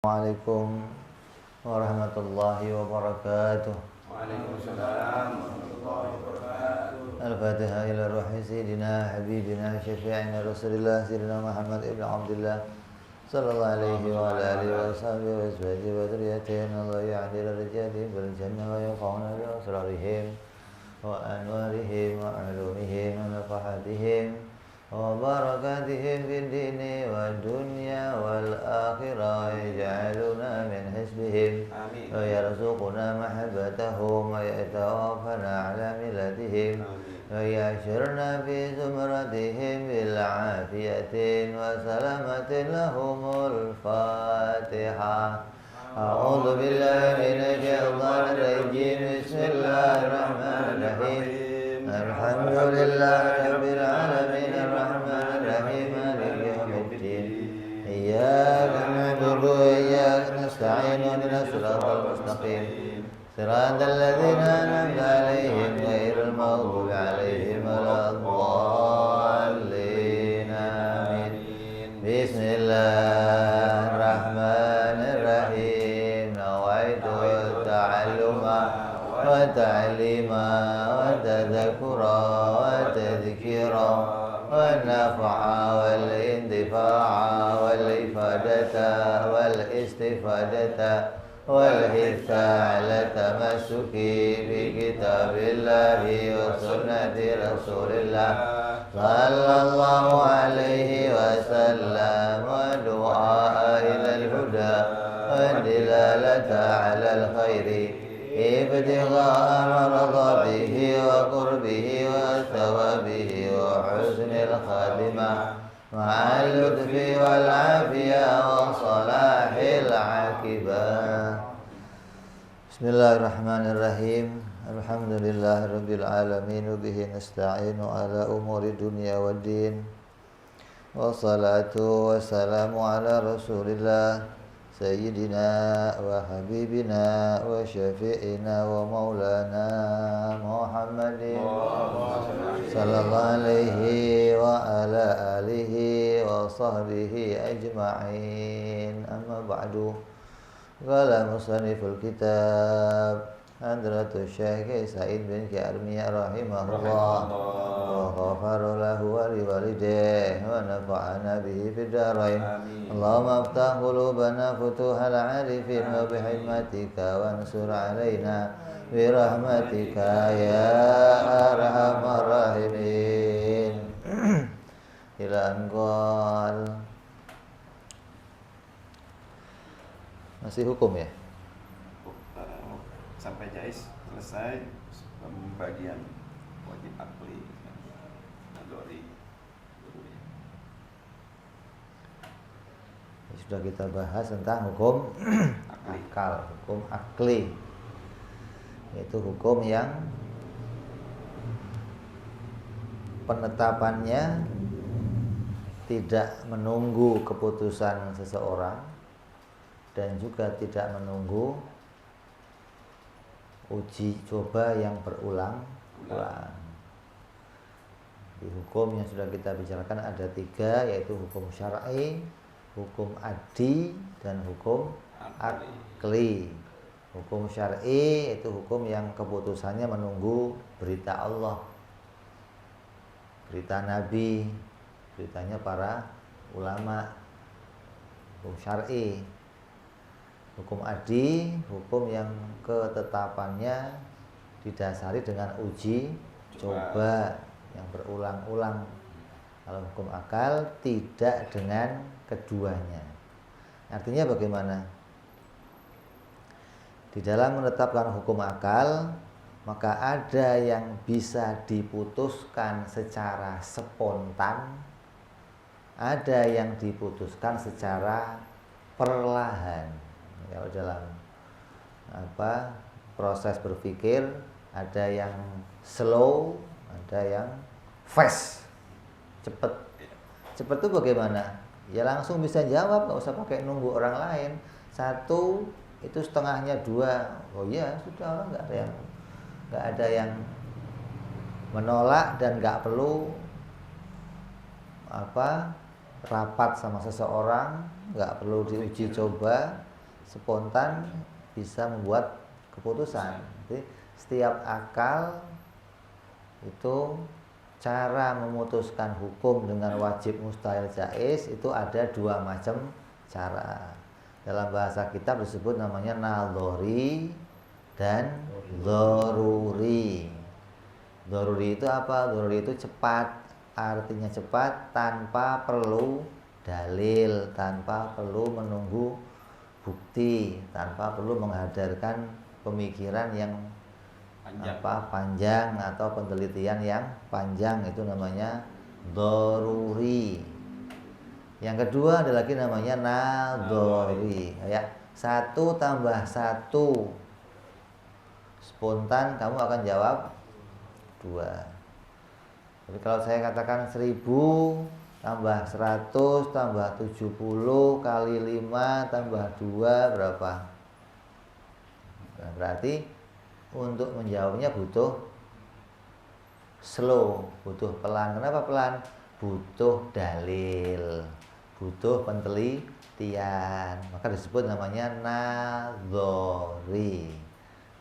Assalamualaikum warahmatullahi wabarakatuh. Waalaikumsalam warahmatullahi wabarakatuh. Al-Fatihah ila ruhi Sayyidina Habibina Syafi'ina Rasulillah Sayyidina Muhammad ibn Abdullah sallallahu alaihi wa ala alihi wa sahbihi wa azwajihi wa dhurriyyatihi Allah ya'dil rijadihim bil jannah wa yaqawna bi asrarihim wa anwarihim wa ulumihim wa nafahatihim وبركاتهم في الدين والدنيا والآخرة ويجعلنا من حزبهم ويرزقنا محبتهم ويتوفنا على ملتهم ويحشرنا في زمرتهم بالعافية وسلامة لهم الفاتحة. أعوذ بالله من الشيطان الرجيم. بسم الله الرحمن الرحيم. الحمد لله رب العالمين الرحمن الرحيم مالك يوم الدين إياك نعبد وإياك نستعين اهدنا الصراط المستقيم صراط الذين أنعمت عليهم غير المغضوب عليهم ولا الضالين آمين. بسم الله الرحمن الرحيم. نويت التعلم والتعليم والتذكر والتذكير والنفع والانتفاع والإفادة والاستفادة والحث على التمسك بكتاب الله وسنة رسول الله صلى الله عليه وسلم ودعاء إلى الهدى والدلالة على الخير ابتغاء مرضاته وقربه وثوابه وحسن الخاتمة مع اللطف والعافية وصلاح العاقبة. Bismillahirrahmanirrahim. Alhamdulillahi rabbil alamin wa bihi nasta'inu ala umuri dunya waddin. Wassalatu wassalamu ala Rasulillah Sayyidina wa Habibina wa Syafi'ina wa Maulana Muhammadin sallallahu alaihi wa ala alihi wa sahbihi ajma'in. Amma ba'du. Qala musanniful kitab Hadratul Syekh Sa'id bin Armiyah rahimahullah wa ghafara lahu wa liwalidayhi wa nafa'ana bihi fid dharain. Allahumma aftah qulubana futuhal arifin wa bihikmatika wansur alaina bi rahmatika ya arhamar rahimin. Ila anqal. Masih hukum ya? Sampai jais selesai pembagian wajib akli nadori. Sudah kita bahas tentang hukum akal, hukum akli, yaitu hukum yang penetapannya tidak menunggu keputusan seseorang dan juga tidak menunggu uji coba yang berulang-ulang. Di hukum yang sudah kita bicarakan ada 3, yaitu hukum syar'i, hukum adi, dan hukum akli. Hukum syar'i itu hukum yang keputusannya menunggu berita Allah, berita Nabi, beritanya para ulama. Hukum syar'i. Hukum adi, hukum yang ketetapannya didasari dengan uji coba yang berulang-ulang. Kalau hukum akal tidak dengan keduanya. Artinya bagaimana? Di dalam menetapkan hukum akal, maka ada yang bisa diputuskan secara spontan, ada yang diputuskan secara perlahan. Kalau dalam proses berpikir ada yang slow, ada yang fast, cepat. Cepat itu bagaimana? Ya langsung bisa jawab, nggak usah pakai nunggu orang lain. 1 itu setengahnya 2, oh iya sudah, nggak ada yang menolak dan nggak perlu rapat sama seseorang, nggak perlu diuji coba, spontan bisa membuat keputusan. Jadi setiap akal itu cara memutuskan hukum dengan wajib, mustahil, jaiz itu ada dua macam cara. Dalam bahasa kitab disebut namanya nadhari dan dzaruri. Dzaruri itu apa? Dzaruri itu cepat, artinya cepat tanpa perlu dalil, tanpa perlu menunggu bukti, tanpa perlu menghadirkan pemikiran yang panjang atau penelitian yang panjang, itu namanya dzaruri. Yang kedua ada lagi namanya nadhari. Ya, 1 tambah 1 spontan kamu akan jawab 2. Jadi kalau saya katakan 1000 tambah 100 tambah 70 kali 5 tambah 2 berapa? Nah, berarti untuk menjawabnya butuh slow, butuh pelan. Kenapa pelan? Butuh dalil, butuh penelitian. Maka disebut namanya nadhari.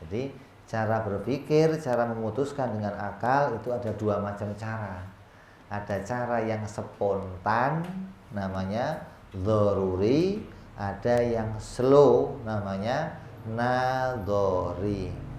Jadi cara berpikir, cara memutuskan dengan akal itu ada dua macam cara. Ada cara yang spontan namanya dzaruri, ada yang slow namanya nadhari.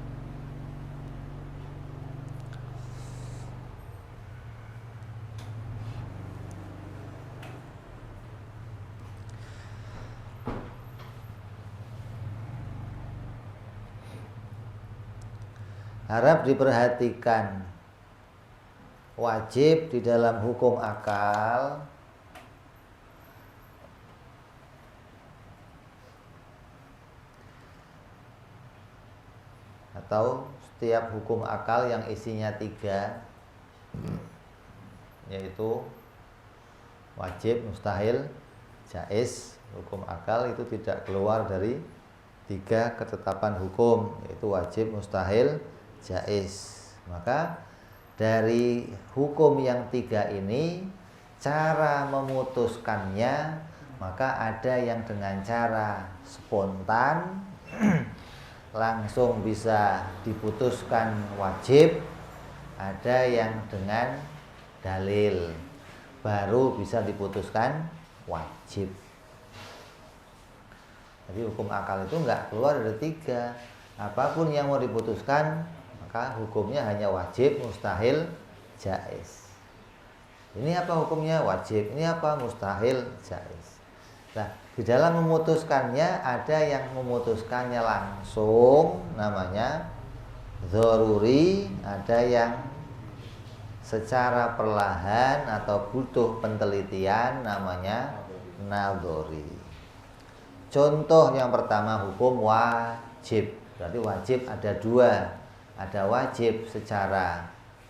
Harap diperhatikan, wajib di dalam hukum akal atau setiap hukum akal yang isinya 3, yaitu wajib, mustahil, jaiz. Hukum akal itu tidak keluar dari 3 ketetapan hukum, yaitu wajib, mustahil, jaiz. Maka dari hukum yang 3 ini, cara memutuskannya maka ada yang dengan cara spontan langsung bisa diputuskan wajib, ada yang dengan dalil baru bisa diputuskan wajib. Jadi hukum akal itu enggak keluar dari 3. Apapun yang mau diputuskan maka hukumnya hanya wajib, mustahil, jaiz. Ini apa hukumnya? Wajib. Ini apa? Mustahil, jaiz. Nah, di dalam memutuskannya ada yang memutuskannya langsung namanya dzaruri, ada yang secara perlahan atau butuh penelitian namanya nadhari. Contoh yang pertama hukum wajib. Berarti wajib ada 2. Ada wajib secara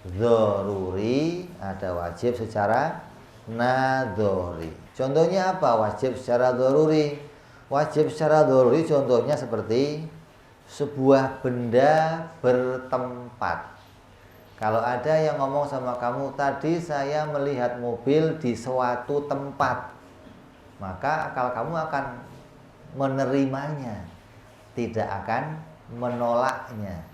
dzaruri, ada wajib secara nadhari. Contohnya apa wajib secara dzaruri? Wajib secara dzaruri contohnya seperti sebuah benda bertempat. Kalau ada yang ngomong sama kamu, tadi saya melihat mobil di suatu tempat, maka akal kamu akan menerimanya, tidak akan menolaknya.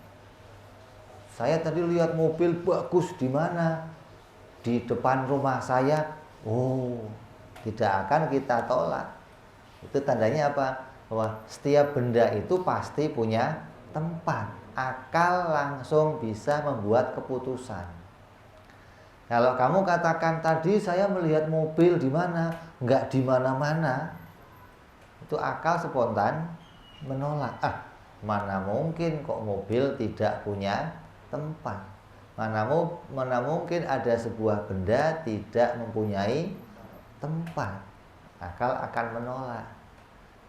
Saya tadi lihat mobil bagus di mana? Di depan rumah saya. Oh, tidak akan kita tolak. Itu tandanya apa? Bahwa setiap benda itu pasti punya tempat. Akal langsung bisa membuat keputusan. Kalau kamu katakan tadi saya melihat mobil di mana? Enggak di mana-mana. Itu akal spontan menolak. Mana mungkin kok mobil tidak punya tempat. Mana mungkin ada sebuah benda tidak mempunyai tempat. Akal akan menolak.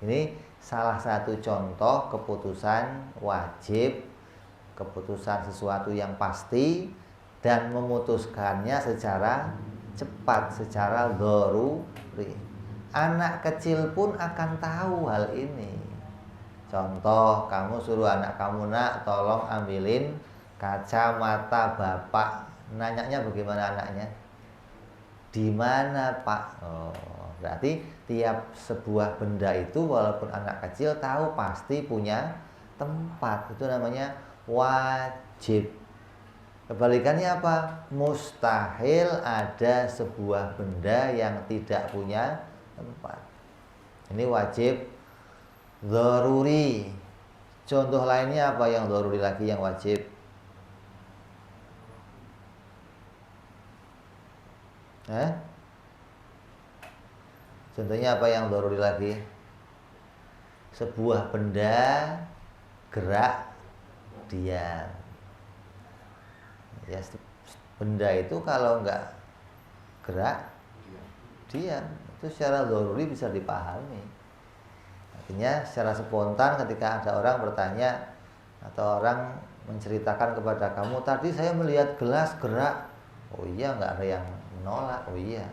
Ini salah satu contoh keputusan wajib, keputusan sesuatu yang pasti dan memutuskannya secara cepat, secara dzaruri. Anak kecil pun akan tahu hal ini. Contoh, kamu suruh anak kamu, nak tolong ambilin kacamata bapak. Nanyanya bagaimana anaknya? Di mana, Pak? Oh, Berarti tiap sebuah benda itu walaupun anak kecil tahu pasti punya tempat. Itu namanya wajib. Kebalikannya apa? Mustahil ada sebuah benda yang tidak punya tempat. Ini wajib dzaruri. Contoh lainnya apa yang dzaruri lagi yang wajib? Contohnya apa yang dzaruri lagi? Sebuah benda gerak diam. Ya, benda itu kalau nggak gerak diam, itu secara dzaruri bisa dipahami. Artinya secara spontan ketika ada orang bertanya atau orang menceritakan kepada kamu, tadi saya melihat gelas gerak. Oh iya, nggak ada yang menolak. Oh iya,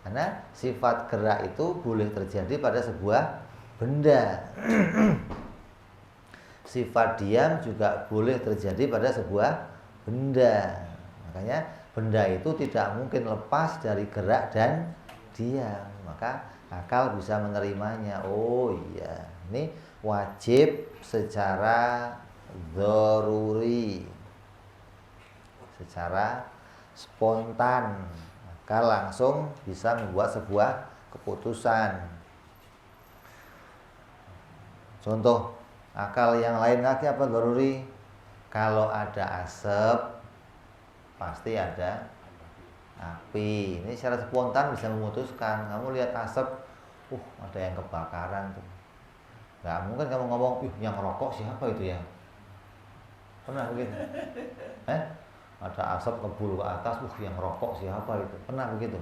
karena sifat gerak itu boleh terjadi pada sebuah benda. Sifat diam juga boleh terjadi pada sebuah benda. Makanya benda itu tidak mungkin lepas dari gerak dan diam. Maka akal bisa menerimanya. Oh iya, ini wajib secara dzaruri, secara spontan. Akal langsung bisa membuat sebuah keputusan. Contoh akal yang lain lagi apa dzaruri? Kalau ada asap pasti ada api. Ini secara spontan bisa memutuskan. Kamu lihat asap, ada yang kebakaran tuh. Nggak mungkin kamu ngomong, yang rokok siapa itu ya? Pernah begitu? Ada asap ngebul ke atas, yang rokok siapa itu? Pernah begitu?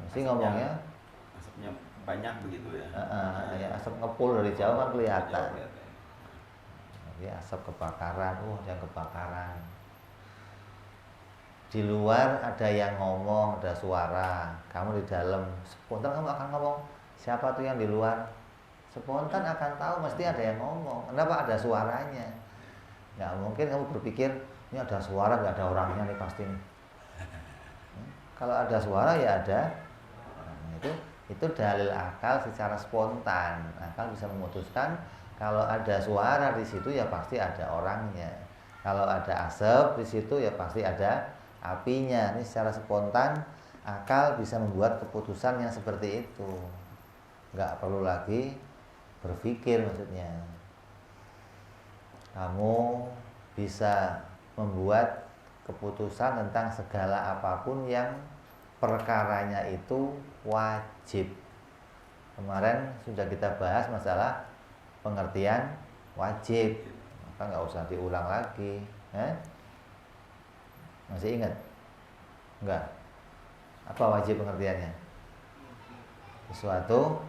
Mesti ngomongnya asapnya banyak begitu ya. Ya asap ngepul dari jauh kan kelihatan. Jadi asap kebakaran, ada yang kebakaran. Di luar ada yang ngomong, ada suara. Kamu di dalam, spontan kamu akan ngomong, siapa tuh yang di luar? Spontan akan tahu mesti ada yang ngomong. Kenapa? Ada suaranya. Nggak mungkin kamu berpikir, ini ada suara, nggak ada orangnya nih pasti nih. Kalau ada suara ya ada. Itu dalil akal secara spontan. Akal bisa memutuskan kalau ada suara di situ ya pasti ada orangnya. Kalau ada asap di situ ya pasti ada apinya. Ini secara spontan akal bisa membuat keputusan yang seperti itu. Nggak perlu lagi berpikir maksudnya. Kamu bisa membuat keputusan tentang segala apapun yang perkaranya itu wajib. Kemarin sudah kita bahas masalah pengertian wajib, maka nggak usah diulang lagi. Masih ingat? Enggak? Apa wajib pengertiannya? Sesuatu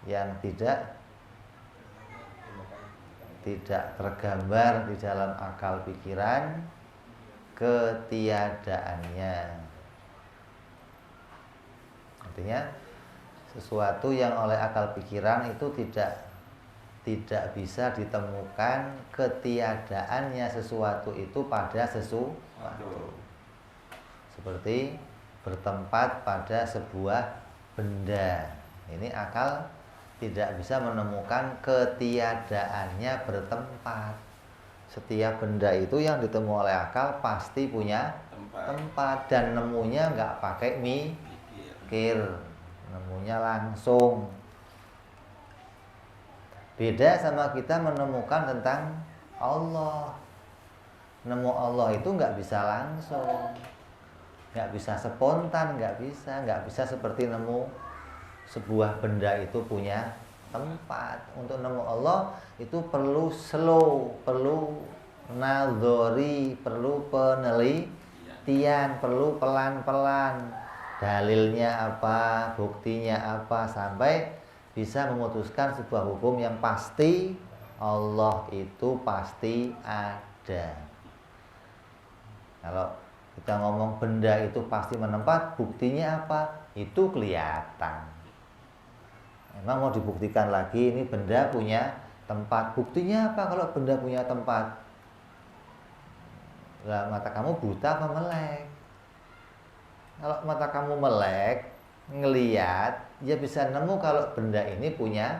yang tidak tergambar di dalam akal pikiran ketiadaannya. Artinya sesuatu yang oleh akal pikiran itu tidak bisa ditemukan ketiadaannya sesuatu itu pada sesuatu. Seperti bertempat pada sebuah benda. Ini akal tidak bisa menemukan ketiadaannya bertempat. Setiap benda itu yang ditemu oleh akal pasti punya tempat dan nemunya nggak pakai mikir, nemunya langsung. Beda sama kita menemukan tentang Allah. Nemu Allah itu nggak bisa langsung, nggak bisa spontan, nggak bisa seperti nemu sebuah benda itu punya tempat. Untuk nemu Allah itu perlu slow, perlu nadzori, perlu penelitian, perlu pelan-pelan. Dalilnya apa, buktinya apa, sampai bisa memutuskan sebuah hukum yang pasti. Allah itu pasti ada. Kalau kita ngomong benda itu pasti menempat, buktinya apa? Itu kelihatan. Emang mau dibuktikan lagi ini benda punya tempat. Buktinya apa kalau benda punya tempat? Lah, mata kamu buta apa melek? Kalau mata kamu melek, ngeliat, ya bisa nemu kalau benda ini punya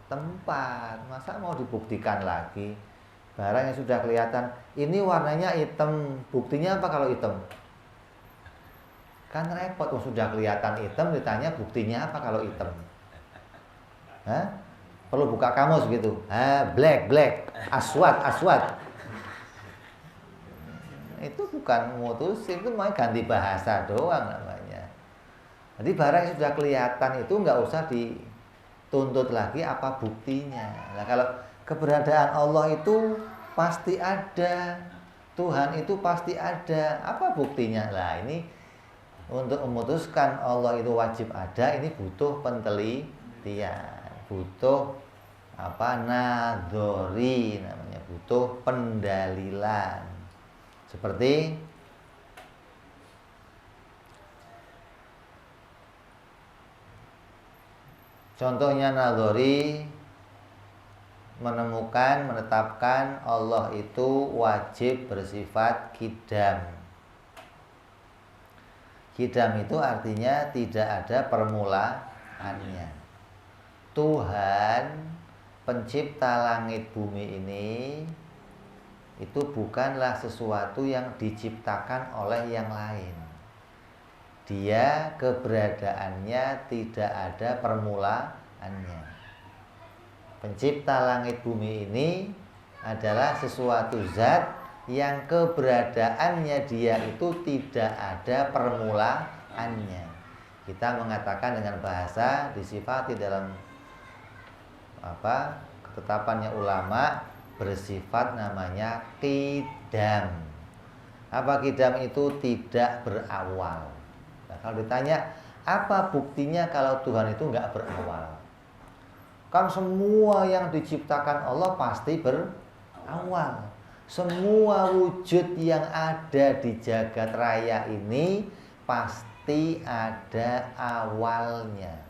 tempat. Masa mau dibuktikan lagi? Barang yang sudah kelihatan, ini warnanya hitam, buktinya apa kalau hitam? Kan repot, sudah kelihatan hitam, ditanya buktinya apa kalau hitam? Hah? Perlu buka kamus gitu. Black, black, aswad, aswad. Itu bukan mutusin, itu malah ganti bahasa doang namanya. Jadi barang yang sudah kelihatan itu nggak usah dituntut lagi apa buktinya. Nah kalau keberadaan Allah itu pasti ada, Tuhan itu pasti ada, apa buktinya? Lah ini untuk memutuskan Allah itu wajib ada, ini butuh penelitian, butuh nadhori namanya, butuh pendalilan. Seperti contohnya nadhori menetapkan Allah itu wajib bersifat qidam. Qidam itu artinya tidak ada permulaannya. Tuhan pencipta langit bumi ini itu bukanlah sesuatu yang diciptakan oleh yang lain. Dia keberadaannya tidak ada permulaannya. Pencipta langit bumi ini adalah sesuatu zat yang keberadaannya dia itu tidak ada permulaannya. Kita mengatakan dengan bahasa disifati dalam ketetapannya ulama bersifat namanya qidam. Apa qidam itu? Tidak berawal. Nah, kalau ditanya apa buktinya kalau Tuhan itu nggak berawal? Kan semua yang diciptakan Allah pasti berawal. Semua wujud yang ada di jagat raya ini pasti ada awalnya.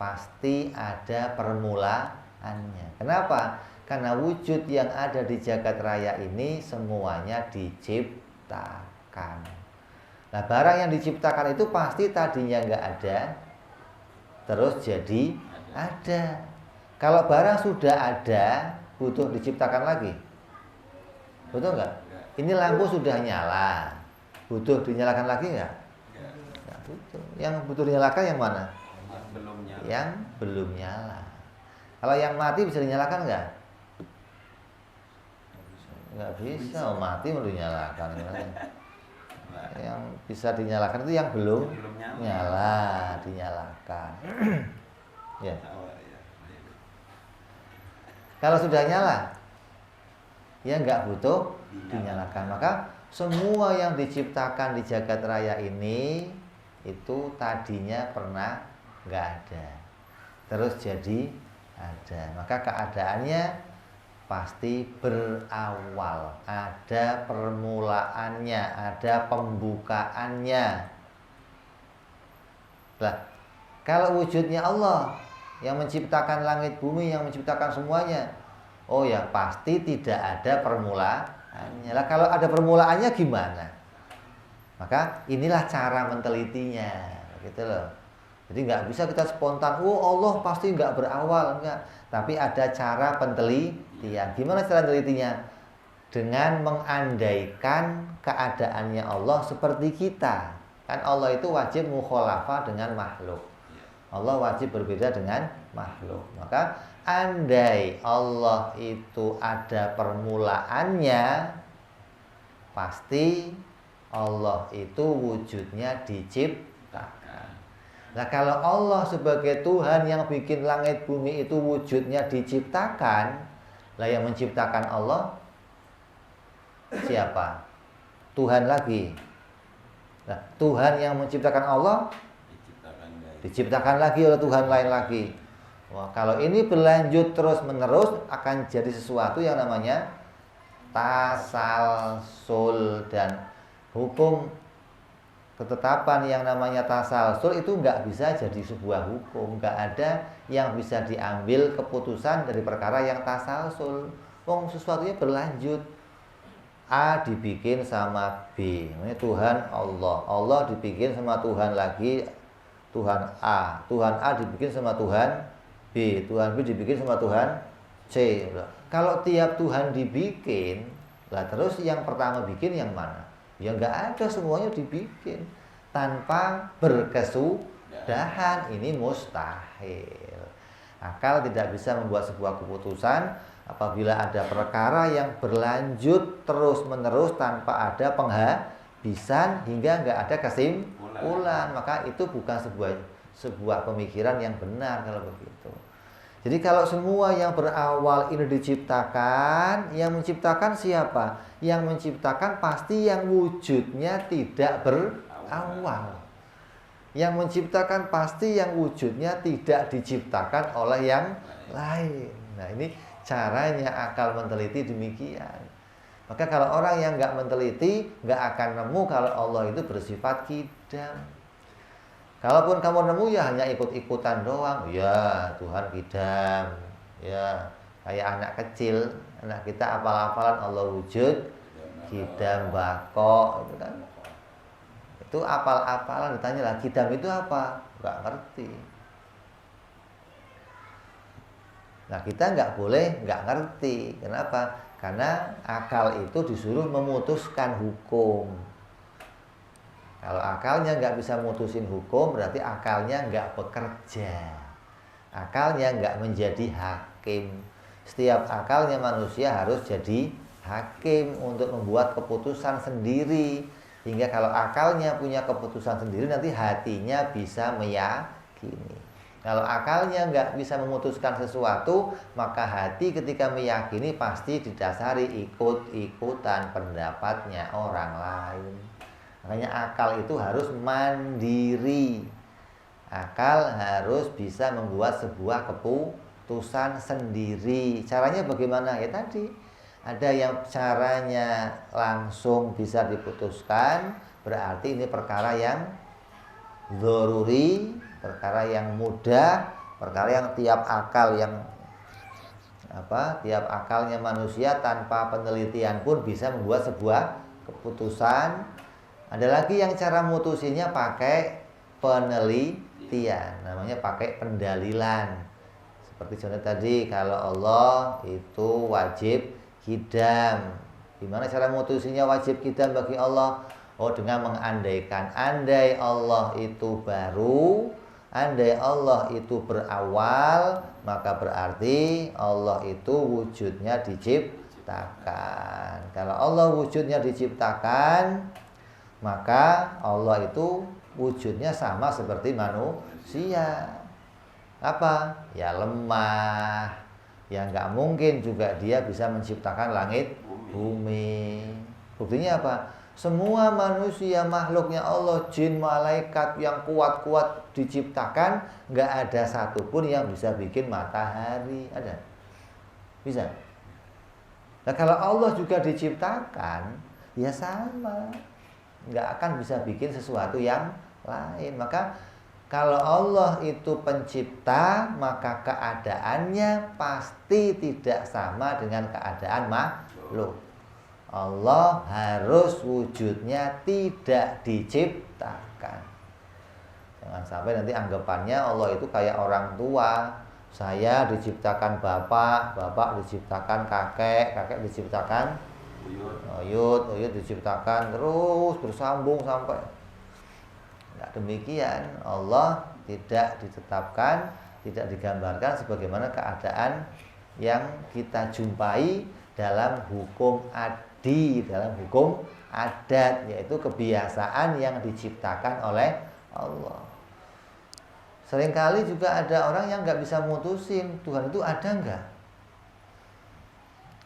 Pasti ada permulaannya. Kenapa? Karena wujud yang ada di jagat raya ini semuanya diciptakan. Nah, barang yang diciptakan itu pasti tadinya nggak ada, terus jadi ada. Kalau barang sudah ada, butuh diciptakan lagi? Butuh nggak? Ini lampu sudah nyala, butuh dinyalakan lagi nggak? Nggak butuh. Yang butuh dinyalakan yang mana? Yang belum nyala. Kalau yang mati bisa dinyalakan nggak? Nggak bisa, mati mau dinyalakan. Yang bisa dinyalakan itu yang belum nyala, dinyalakan. Ya. Kalau sudah nyala, ya nggak butuh dinyalakan. Maka semua yang diciptakan di jagat raya ini itu tadinya pernah nggak ada, terus jadi ada. Maka keadaannya pasti berawal, ada permulaannya, ada pembukaannya. Nah, kalau wujudnya Allah yang menciptakan langit bumi, yang menciptakan semuanya, oh ya pasti tidak ada permulaannya. Lah kalau ada permulaannya gimana? Maka inilah cara mentelitinya, gitu loh. Jadi nggak bisa kita spontan, oh Allah pasti nggak berawal, enggak. Tapi ada cara penelitian. Gimana cara penelitiannya? Dengan mengandaikan keadaannya Allah seperti kita. Kan Allah itu wajib mukhalafah dengan makhluk. Allah wajib berbeda dengan makhluk. Maka andai Allah itu ada permulaannya, pasti Allah itu wujudnya diciptakan. Nah kalau Allah sebagai Tuhan yang bikin langit bumi itu wujudnya diciptakan, lah yang menciptakan Allah siapa? Tuhan lagi. Nah Tuhan yang menciptakan Allah diciptakan lagi oleh Tuhan lain lagi. Wah, kalau ini berlanjut terus menerus akan jadi sesuatu yang namanya tasalsul, dan hukum ketetapan yang namanya tasalsul itu nggak bisa jadi sebuah hukum. Nggak ada yang bisa diambil keputusan dari perkara yang tasalsul. Sesuatunya berlanjut. A dibikin sama B. Namanya Tuhan Allah. Allah dibikin sama Tuhan lagi, Tuhan A. Tuhan A dibikin sama Tuhan B. Tuhan B dibikin sama Tuhan C. Kalau tiap Tuhan dibikin, lah terus yang pertama bikin yang mana? Ya nggak ada, semuanya dibikin tanpa berkesudahan. Ini mustahil. Akal tidak bisa membuat sebuah keputusan apabila ada perkara yang berlanjut terus-menerus tanpa ada penghabisan hingga nggak ada kesimpulan, maka itu bukan sebuah pemikiran yang benar kalau begitu. Jadi kalau semua yang berawal ini diciptakan, yang menciptakan siapa? Yang menciptakan pasti yang wujudnya tidak berawal. Yang menciptakan pasti yang wujudnya tidak diciptakan oleh yang lain. Nah, ini caranya akal meneliti demikian. Maka kalau orang yang nggak meneliti, nggak akan nemu kalau Allah itu bersifat kidam. Kalaupun kamu nemu ya hanya ikut-ikutan doang. Ya Tuhan kidam. Ya kayak anak kecil, anak kita apal-apalan Allah wujud, kidam, bako, itu kan. Itu apal-apalan, ditanya lah kidam itu apa? Nggak ngerti. Nah kita nggak boleh nggak ngerti. Kenapa? Karena akal itu disuruh memutuskan hukum. Kalau akalnya nggak bisa mutusin hukum, berarti akalnya nggak bekerja. Akalnya nggak menjadi hakim. Setiap akalnya manusia harus jadi hakim untuk membuat keputusan sendiri. Hingga kalau akalnya punya keputusan sendiri, nanti hatinya bisa meyakini. Kalau akalnya nggak bisa memutuskan sesuatu, maka hati ketika meyakini pasti didasari ikut-ikutan pendapatnya orang lain. Makanya akal itu harus mandiri. Akal harus bisa membuat sebuah keputusan sendiri. Caranya bagaimana? Ya tadi, ada yang caranya langsung bisa diputuskan, berarti ini perkara yang dzaruri, perkara yang mudah, perkara yang tiap akalnya manusia tanpa penelitian pun bisa membuat sebuah keputusan. Ada lagi yang cara mutusinnya pakai penelitian, namanya pakai pendalilan. Seperti contoh tadi, kalau Allah itu wajib kidam. Gimana cara mutusinnya wajib kidam bagi Allah? Oh, dengan mengandaikan, andai Allah itu baru, andai Allah itu berawal, maka berarti Allah itu wujudnya diciptakan. Kalau Allah wujudnya diciptakan, maka Allah itu wujudnya sama seperti manusia. Apa? Ya lemah. Ya nggak mungkin juga dia bisa menciptakan langit bumi. Buktinya apa? Semua manusia, makhluknya Allah, jin, malaikat yang kuat-kuat diciptakan, nggak ada satupun yang bisa bikin matahari. Ada? Bisa? Nah kalau Allah juga diciptakan, ya sama, nggak akan bisa bikin sesuatu yang lain. Maka kalau Allah itu pencipta, maka keadaannya pasti tidak sama dengan keadaan makhluk. Allah harus wujudnya tidak diciptakan. Jangan sampai nanti anggapannya Allah itu kayak orang tua. Saya diciptakan bapak, bapak diciptakan kakek, kakek diciptakan Uyut diciptakan terus bersambung sampai. Tidak demikian. Allah tidak ditetapkan, tidak digambarkan sebagaimana keadaan yang kita jumpai dalam hukum adi, dalam hukum adat, yaitu kebiasaan yang diciptakan oleh Allah. Seringkali juga ada orang yang nggak bisa mutusin Tuhan itu ada nggak,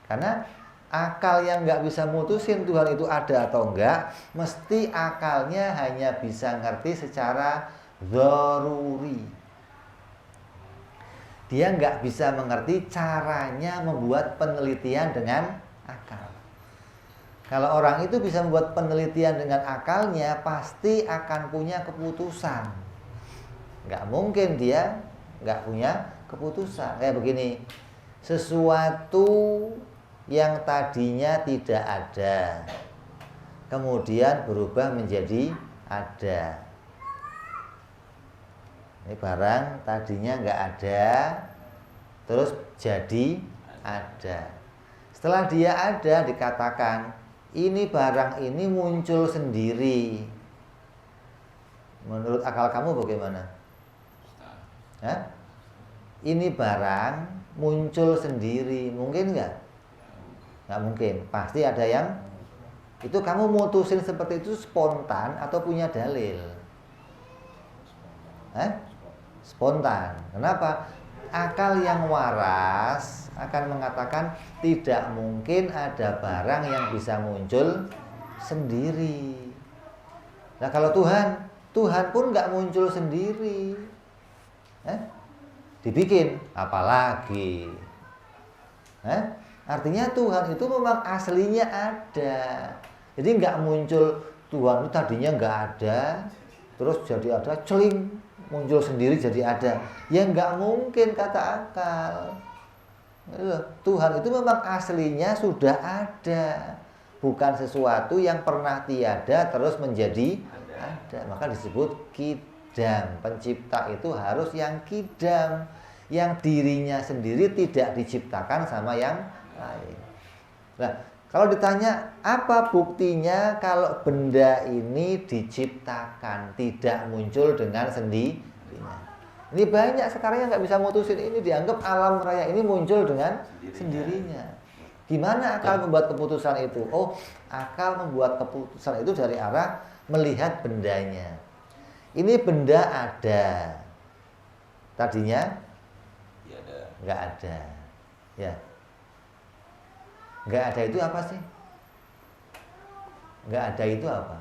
karena akal yang nggak bisa mutusin Tuhan itu ada atau enggak, mesti akalnya hanya bisa ngerti secara dzaruri. Dia nggak bisa mengerti caranya membuat penelitian dengan akal. Kalau orang itu bisa membuat penelitian dengan akalnya, pasti akan punya keputusan. Nggak mungkin dia nggak punya keputusan. Kayak begini, sesuatu yang tadinya tidak ada, kemudian berubah menjadi ada. Ini barang tadinya nggak ada, terus jadi ada. Setelah dia ada, dikatakan ini barang ini muncul sendiri. Menurut akal kamu bagaimana? Hah? Ini barang muncul sendiri, mungkin nggak? Nggak mungkin. Pasti ada yang itu kamu mutusin seperti itu spontan atau punya dalil? Spontan. Kenapa? Akal yang waras akan mengatakan tidak mungkin ada barang yang bisa muncul sendiri. Nah kalau Tuhan pun nggak muncul sendiri, dibikin, apalagi. Artinya Tuhan itu memang aslinya ada. Jadi nggak muncul Tuhan itu tadinya nggak ada, terus jadi ada, celing muncul sendiri jadi ada. Ya nggak mungkin kata akal. Tuhan itu memang aslinya sudah ada, bukan sesuatu yang pernah tiada terus menjadi ada. Maka disebut kidam. Pencipta itu harus yang kidam, yang dirinya sendiri tidak diciptakan sama yang lain. Nah, kalau ditanya apa buktinya kalau benda ini diciptakan, tidak muncul dengan sendirinya? Ini banyak sekarang yang nggak bisa mutusin ini, dianggap alam raya ini muncul dengan sendirinya. Gimana akal membuat keputusan itu? Oh, akal membuat keputusan itu dari arah melihat bendanya. Ini benda ada, tadinya nggak ada, ya. Nggak ada itu apa sih? Nggak ada itu apa?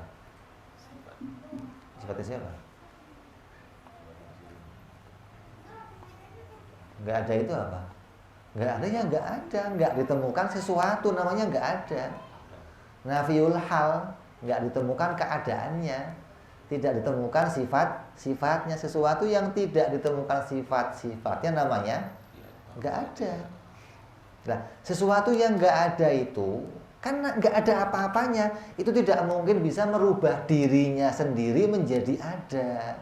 Sifatnya siapa? Nggak ada itu apa? Nggak ada ya nggak ada. Nggak ditemukan sesuatu namanya nggak ada. Nafiyul hal, nggak ditemukan keadaannya. Tidak ditemukan sifat-sifatnya. Sesuatu yang tidak ditemukan sifat-sifatnya namanya nggak ada. Nah, sesuatu yang nggak ada itu, karena nggak ada apa-apanya, itu tidak mungkin bisa merubah dirinya sendiri menjadi ada.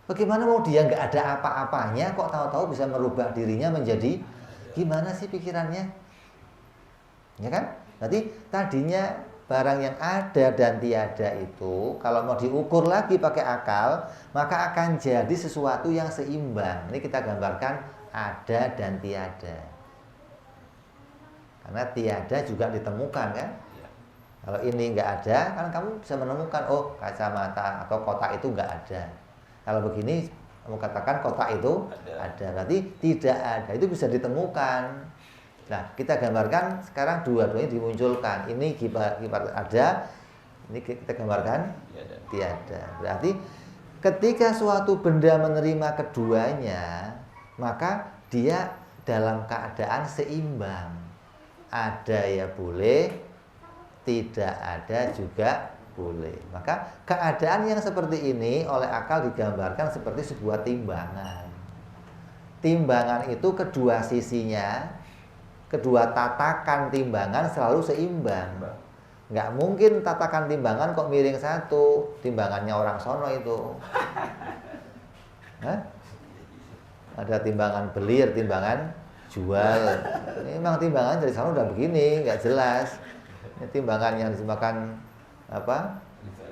Bagaimana mau dia nggak ada apa-apanya, kok tahu-tahu bisa merubah dirinya menjadi, gimana sih pikirannya? Ya kan? Berarti tadinya barang yang ada dan tiada itu, kalau mau diukur lagi pakai akal, maka akan jadi sesuatu yang seimbang. Ini kita gambarkan ada dan tiada. Karena tiada juga ditemukan kan? Kalau ini nggak ada, kan kamu bisa menemukan, oh kacamata atau kotak itu nggak ada. Kalau begini, kamu katakan kotak itu ada. Berarti tidak ada, itu bisa ditemukan. Nah, kita gambarkan sekarang dua-duanya dimunculkan. Ini kibar ada, ini kita gambarkan tiada. Berarti ketika suatu benda menerima keduanya, maka dia dalam keadaan seimbang. Ada ya boleh, tidak ada juga boleh. Maka keadaan yang seperti ini oleh akal digambarkan seperti sebuah timbangan. Timbangan itu kedua sisinya, kedua tatakan timbangan selalu seimbang. Nggak mungkin tatakan timbangan kok miring satu, timbangannya orang sono itu. Ada timbangan belir, timbangan jual. Ini memang timbangan dari sana udah begini, nggak jelas. Ini timbangan yang disemakan apa?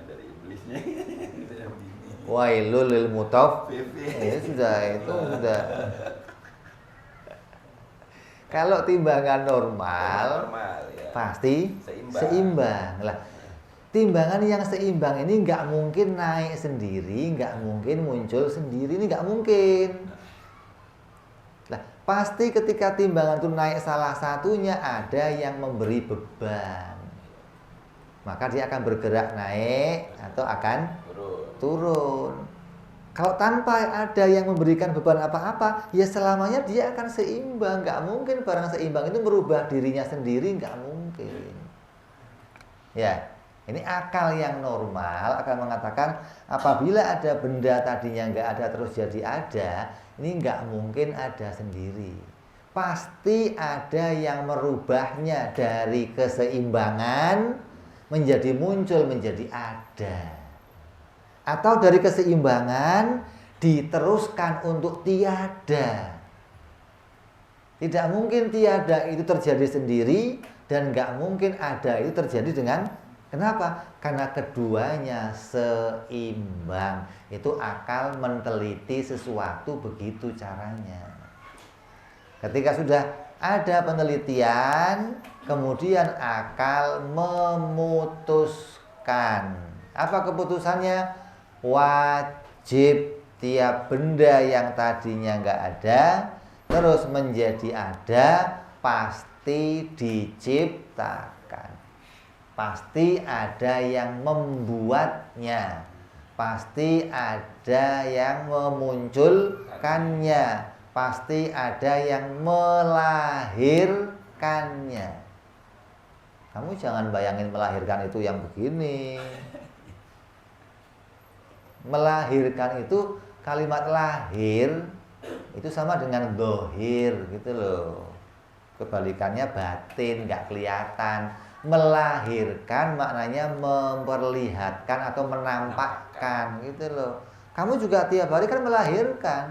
Dari iblisnya. Wailul lil mutaffifin. Itu sudah. Kalau timbangan normal ya, pasti seimbang. Lah, timbangan yang seimbang ini nggak mungkin naik sendiri, nggak mungkin muncul sendiri, ini nggak mungkin. Pasti ketika timbangan itu naik salah satunya ada yang memberi beban, maka dia akan bergerak naik atau akan turun. Kalau tanpa ada yang memberikan beban apa-apa, ya selamanya dia akan seimbang. Nggak mungkin barang seimbang itu merubah dirinya sendiri, nggak mungkin. Ya, ini akal yang normal akan mengatakan apabila ada benda tadinya nggak ada terus jadi ada, ini nggak mungkin ada sendiri. pasti ada yang merubahnya dari keseimbangan menjadi muncul, menjadi ada. Atau dari keseimbangan diteruskan untuk tiada. Tidak mungkin tiada itu terjadi sendiri, dan nggak mungkin ada itu terjadi dengan, kenapa? Karena keduanya seimbang. Itu akal meneliti sesuatu, begitu caranya. Ketika sudah ada penelitian, kemudian akal memutuskan. Apa keputusannya? Wajib tiap benda yang tadinya nggak ada terus menjadi ada, pasti diciptakan. Pasti ada yang membuatnya, pasti ada yang memunculkannya, pasti ada yang melahirkannya. Kamu jangan bayangin melahirkan itu yang begini. Melahirkan itu, kalimat lahir itu sama dengan dohir gitu loh. Kebalikannya batin, nggak kelihatan. Melahirkan maknanya memperlihatkan atau menampakkan gitu loh. Kamu juga tiap hari kan melahirkan,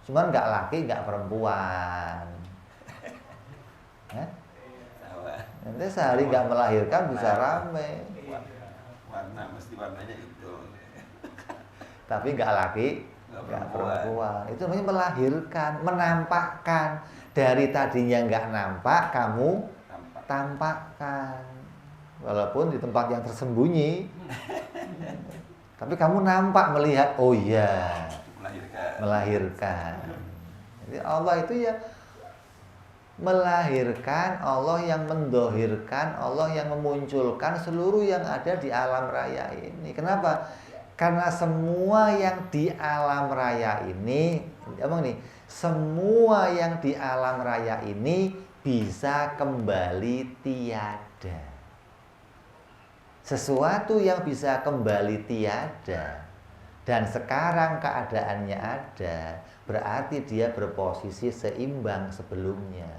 cuman nggak laki nggak perempuan. Nanti sehari nggak melahirkan bisa rame. Warna mesti warnanya itu. Tapi nggak laki, nggak perempuan. Itu namanya melahirkan, menampakkan. Dari tadinya nggak nampak, kamu tampakkan. Walaupun di tempat yang tersembunyi, tapi kamu nampak, melihat, oh iya, melahirkan. Jadi Allah itu ya melahirkan, Allah yang mendohirkan, Allah yang memunculkan seluruh yang ada di alam raya ini. Kenapa? Karena semua yang di alam raya ini, semua yang di alam raya ini bisa kembali tiada. Sesuatu yang bisa kembali tiada dan sekarang keadaannya ada, berarti dia berposisi seimbang sebelumnya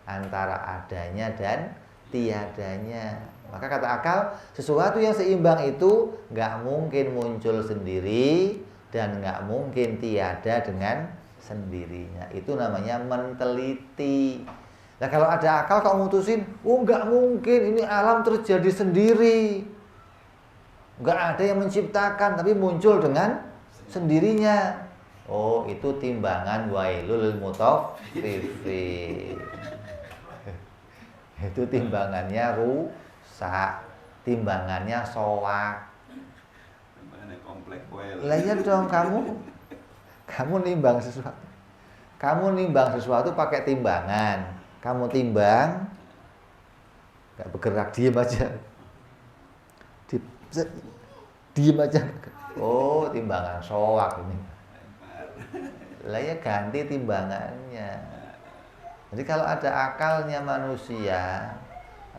antara adanya dan tiadanya. Maka kata akal, sesuatu yang seimbang itu nggak mungkin muncul sendiri dan nggak mungkin tiada dengan sendirinya. Itu namanya menteliti. Nah kalau ada akal kau mutusin, oh nggak mungkin ini alam terjadi sendiri, nggak ada yang menciptakan, tapi muncul dengan sendirinya. Oh itu timbangan wailul mutaffifin. Itu timbangannya rusak, timbangannya soak. Timbangannya komplek well. Lah ya dong, kamu nimbang sesuatu. Kamu nimbang sesuatu pakai timbangan. Kamu timbang, nggak bergerak, diem aja. Diem aja. Oh, timbangan soak ini. Lah ya ganti timbangannya. Jadi kalau ada akalnya manusia,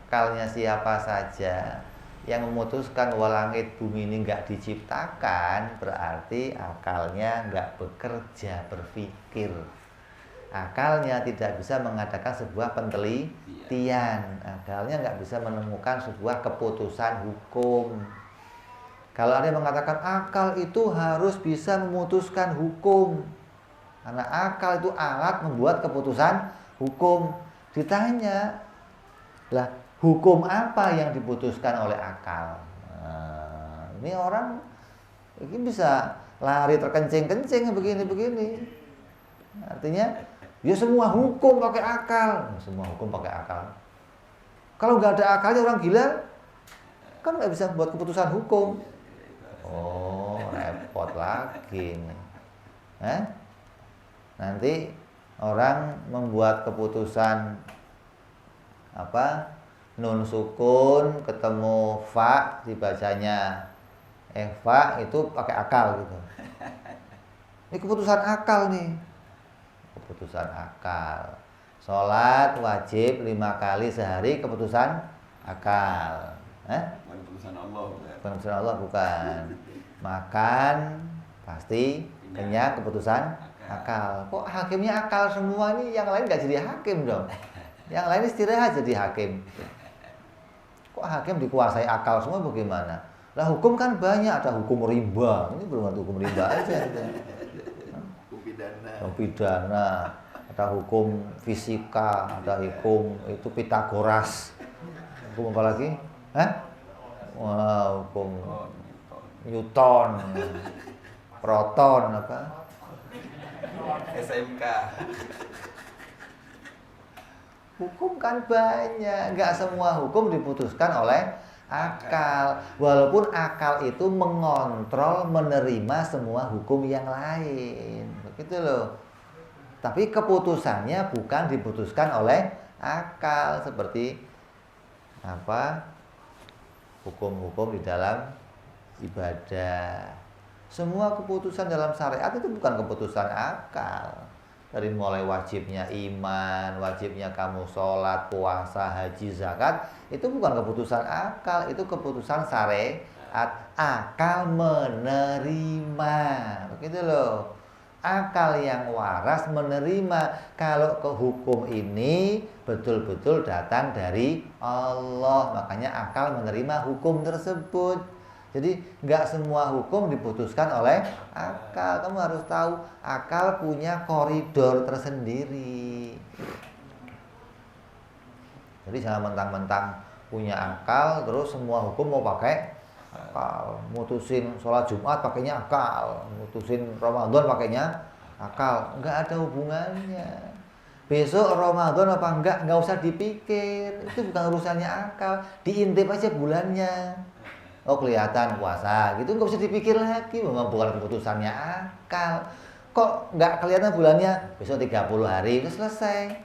akalnya siapa saja yang memutuskan langit bumi ini nggak diciptakan, berarti akalnya nggak bekerja, berpikir. Akalnya tidak bisa mengadakan sebuah penelitian. Akalnya nggak bisa menemukan sebuah keputusan hukum. Kalau ada yang mengatakan akal itu harus bisa memutuskan hukum, karena akal itu alat membuat keputusan hukum. Ditanya, lah hukum apa yang diputuskan oleh akal? Nah, ini orang ini bisa lari terkencing-kencing begini-begini. Artinya, ya semua hukum pakai akal. Semua hukum pakai akal. Kalau nggak ada akalnya orang gila, kan nggak bisa buat keputusan hukum. Oh, repot lagi nih. Nanti orang membuat keputusan apa? Nun sukun ketemu fa dibacanya fa itu pakai akal gitu. Ini keputusan akal nih. Keputusan akal. Sholat wajib 5 kali sehari, keputusan akal. Bukan keputusan Allah, bukan. Keputusan Allah bukan. Makan pasti kenyang, keputusan Akal. Kok hakimnya akal semua nih, yang lain nggak jadi hakim dong. Yang lain istirahat jadi hakim. Kok hakim dikuasai akal semua bagaimana? Lah hukum kan banyak, ada hukum riba. Ini belum ada hukum riba aja. Hukum pidana. Hukum pidana, ada hukum fisika, ada hukum itu Pitagoras. Hukum apa lagi? Hah? Wah, hukum Newton, proton apa? SMK. Hukum kan banyak, nggak semua hukum diputuskan oleh akal. Walaupun akal itu mengontrol, menerima semua hukum yang lain, begitu loh. Tapi keputusannya bukan diputuskan oleh akal seperti apa? Hukum-hukum di dalam ibadah. Semua keputusan dalam syariat itu bukan keputusan akal. Dari mulai wajibnya iman, wajibnya kamu sholat, puasa, haji, zakat, itu bukan keputusan akal, itu keputusan syariat. Akal menerima, begitu loh. Akal yang waras menerima kalau ke hukum ini betul-betul datang dari Allah, makanya akal menerima hukum tersebut. Jadi nggak semua hukum diputuskan oleh akal. Kamu harus tahu akal punya koridor tersendiri. Jadi jangan mentang-mentang punya akal terus semua hukum mau pakai akal. Mutusin sholat Jumat pakainya akal, mutusin Ramadan pakainya akal. Nggak ada hubungannya. Besok Ramadan apa nggak usah dipikir. Itu bukan urusannya akal. Diintip aja bulannya. Oh kelihatan puasa gitu, nggak usah dipikir lagi, memang bukan keputusannya akal. Kok nggak kelihatan bulannya, besok 30 hari itu selesai.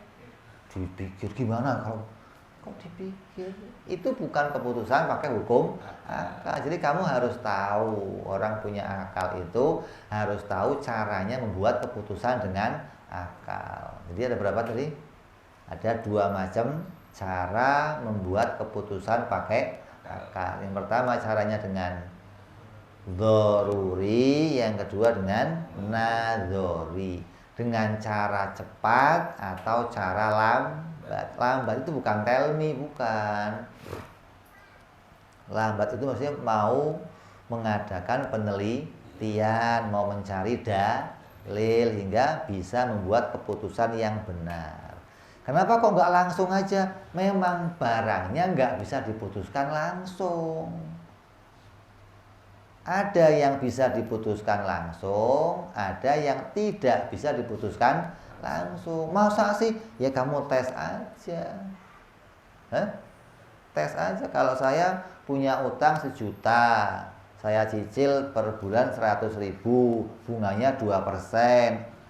Dipikir gimana kalau kok dipikir, itu bukan keputusan pakai hukum akal. Jadi kamu harus tahu, orang punya akal itu harus tahu caranya membuat keputusan dengan akal. Jadi ada berapa tadi? Ada 2 macam cara membuat keputusan pakai akal. Yang pertama caranya dengan dzaruri, yang kedua dengan nadzori. Dengan cara cepat atau cara lambat. Lambat itu bukan tell me, bukan. Lambat itu maksudnya mau mengadakan penelitian, mau mencari dalil hingga bisa membuat keputusan yang benar. Kenapa kok nggak langsung aja? Memang barangnya nggak bisa diputuskan langsung. Ada yang bisa diputuskan langsung, ada yang tidak bisa diputuskan langsung. Masa sih? Ya kamu tes aja. Hah? Tes aja. Kalau saya punya utang 1 juta, saya cicil per bulan 100.000, bunganya 2%.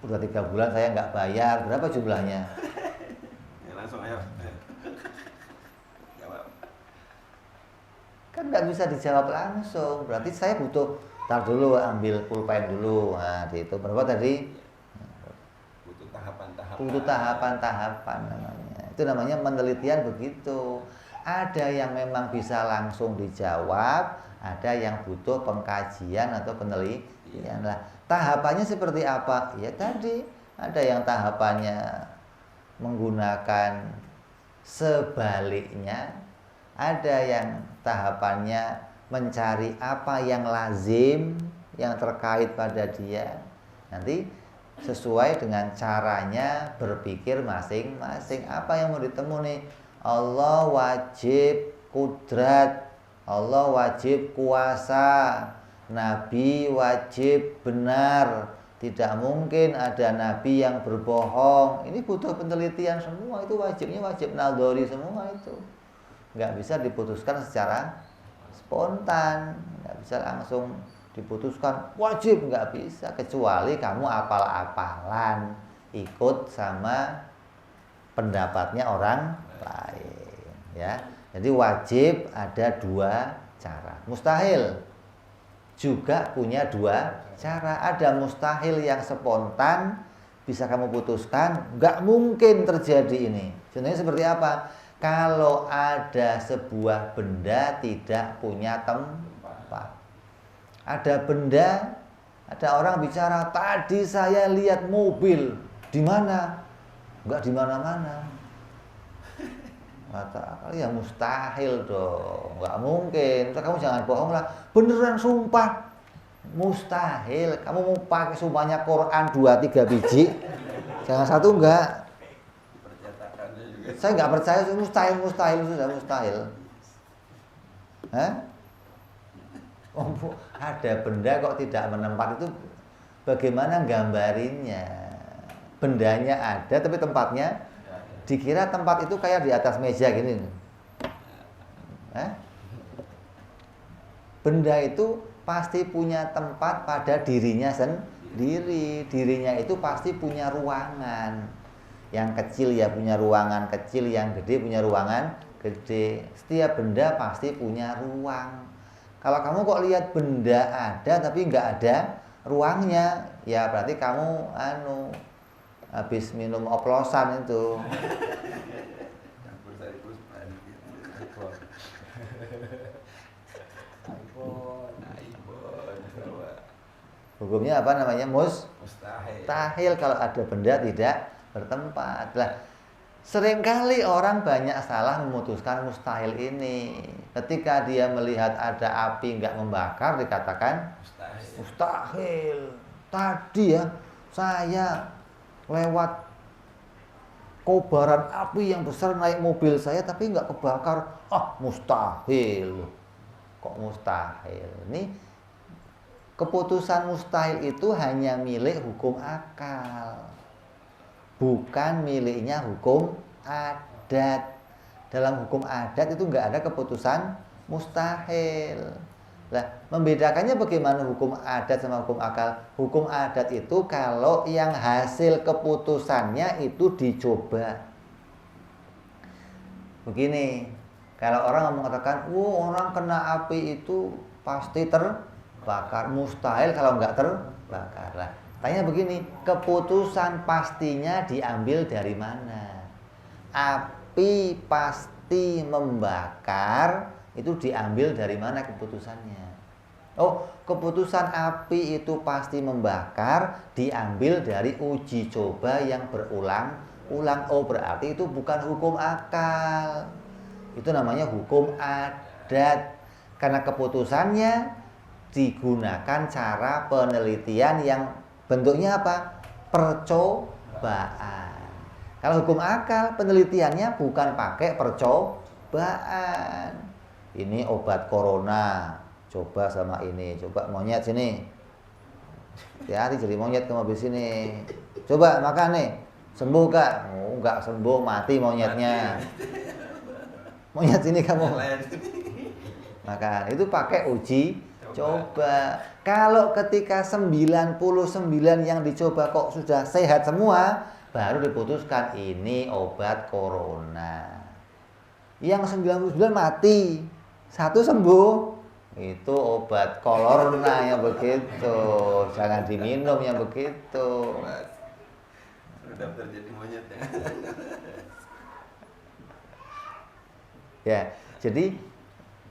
Udah 3 bulan saya nggak bayar, berapa jumlahnya? Langsung ayo. Jawab. Kan nggak bisa dijawab langsung. Berarti saya butuh, tar dulu ambil pulpen dulu. Nah, itu berapa tadi? Butuh tahapan-tahapan. Butuh tahapan-tahapan namanya. Itu namanya penelitian begitu. Ada yang memang bisa langsung dijawab, ada yang butuh pengkajian atau penelitian lah. Tahapannya seperti apa? Ya tadi ada yang tahapannya menggunakan sebaliknya, ada yang tahapannya mencari apa yang lazim, yang terkait pada dia. Nanti sesuai dengan caranya berpikir masing-masing. Apa yang mau ditemu nih? Allah wajib kudrat, Allah wajib kuasa, Nabi wajib benar. Tidak mungkin ada nabi yang berbohong. Ini butuh penelitian semua. Itu wajibnya wajib naldori semua itu. Nggak bisa diputuskan secara spontan. Nggak bisa langsung diputuskan wajib, nggak bisa. Kecuali kamu apal-apalan, ikut sama pendapatnya orang lain. Ya. Jadi wajib ada 2 cara. Mustahil juga punya 2 cara. Ada mustahil yang spontan bisa kamu putuskan, nggak mungkin terjadi ini. Contohnya seperti apa? Kalau ada sebuah benda tidak punya tempat. Ada benda Ada orang bicara, tadi saya lihat mobil. Di mana? Enggak di mana-mana. Kata, ya mustahil dong. Enggak mungkin. Kamu jangan bohong lah. Beneran sumpah. Mustahil. Kamu mau pakai sumpahnya Quran 2-3 biji. Jangan satu enggak. Saya enggak percaya, mustahil sudah mustahil. Hah? Oh, ada benda kok tidak menempat itu bagaimana gambarinnya? Bendanya ada tapi tempatnya dikira tempat itu kayak di atas meja gini. Benda itu pasti punya tempat pada dirinya sendiri. Dirinya itu pasti punya ruangan. Yang kecil ya punya ruangan kecil, yang gede punya ruangan gede. Setiap benda pasti punya ruang. Kalau kamu kok lihat benda ada tapi nggak ada ruangnya, ya berarti kamu habis minum oplosan itu. Hukumnya apa namanya? Mustahil kalau ada benda tidak bertempat. Lah, seringkali orang banyak salah memutuskan mustahil ini. Ketika dia melihat ada api nggak membakar dikatakan mustahil. Tadi ya saya lewat kobaran api yang besar naik mobil saya tapi nggak kebakar. Mustahil. Kok mustahil? Ini keputusan mustahil itu hanya milik hukum akal. Bukan miliknya hukum adat. Dalam hukum adat itu nggak ada keputusan mustahil. Nah, membedakannya bagaimana hukum adat sama hukum akal? Hukum adat itu kalau yang hasil keputusannya itu dicoba. Begini, kalau orang mengatakan, orang kena api itu pasti terbakar. Mustahil kalau nggak terbakar. Lah, tanya begini, keputusan pastinya diambil dari mana? Api pasti membakar, itu diambil dari mana keputusannya? Keputusan api itu pasti membakar diambil dari uji coba yang berulang-ulang. Berarti itu bukan hukum akal. Itu namanya hukum adat. Karena keputusannya digunakan cara penelitian yang bentuknya apa? Percobaan. Kalau hukum akal, penelitiannya bukan pakai percobaan. Ini obat corona, coba sama ini. Coba monyet sini. Hati-hati jadi monyet kamu habis sini. Coba makan nih. Sembuh gak? Enggak sembuh, mati monyetnya. Monyet sini kamu. Makan. Itu pakai uji coba. Kalau ketika 99 yang dicoba kok sudah sehat semua, baru diputuskan ini obat corona. Yang 99 mati, 1 sembuh, itu obat corona yang begitu. Jangan diminum yang begitu. Sudah terjadi monyet ya. Ya, jadi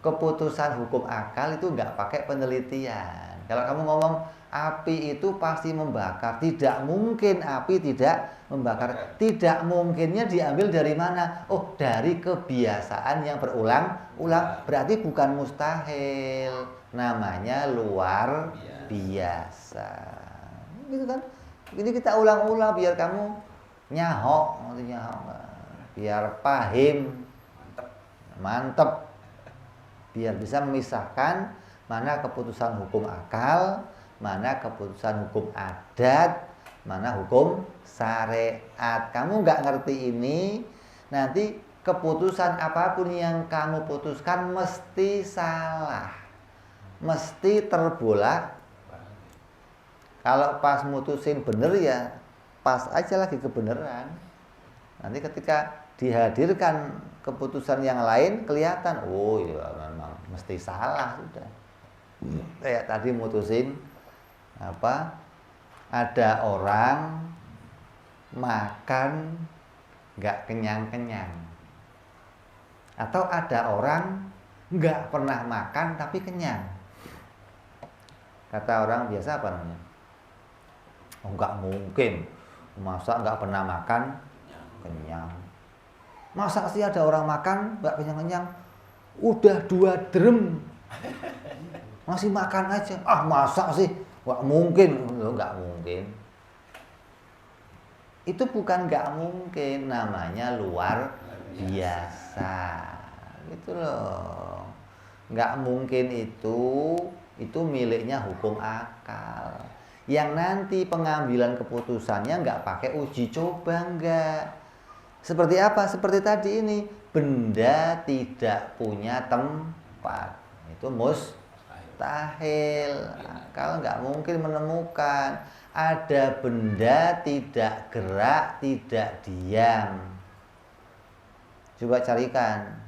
keputusan hukum akal itu nggak pakai penelitian. Kalau kamu ngomong api itu pasti membakar, tidak mungkin api tidak membakar. Tidak mungkinnya diambil dari mana? Dari kebiasaan yang berulang-ulang. Berarti bukan mustahil, namanya luar biasa. Gitu kan? Ini kita ulang-ulang biar kamu nyahok, biar paham, mantep, biar bisa memisahkan mana keputusan hukum akal, mana keputusan hukum adat, mana hukum syariat. Kamu nggak ngerti ini, nanti keputusan apapun yang kamu putuskan mesti salah, mesti terbolak. Kalau pas mutusin bener ya pas aja lagi kebenaran. Nanti ketika dihadirkan keputusan yang lain kelihatan, ya memang mesti salah sudah. Kayak tadi mutusin ada orang makan nggak kenyang-kenyang, atau ada orang nggak pernah makan tapi kenyang. Kata orang biasa apa namanya? Oh, nggak mungkin. Masa nggak pernah makan kenyang? Masa sih ada orang makan nggak kenyang-kenyang? Udah 2 drum masih makan aja. Ah, masa sih? Nggak mungkin. Loh, nggak mungkin. Itu bukan nggak mungkin, namanya luar biasa. Gitu loh. Nggak mungkin itu miliknya hukum akal. Yang nanti pengambilan keputusannya nggak pakai uji coba, nggak. Seperti apa? Seperti tadi ini, benda tidak punya tempat. Itu mustahil. Akal nggak mungkin menemukan. Ada benda tidak gerak, tidak diam. Coba carikan.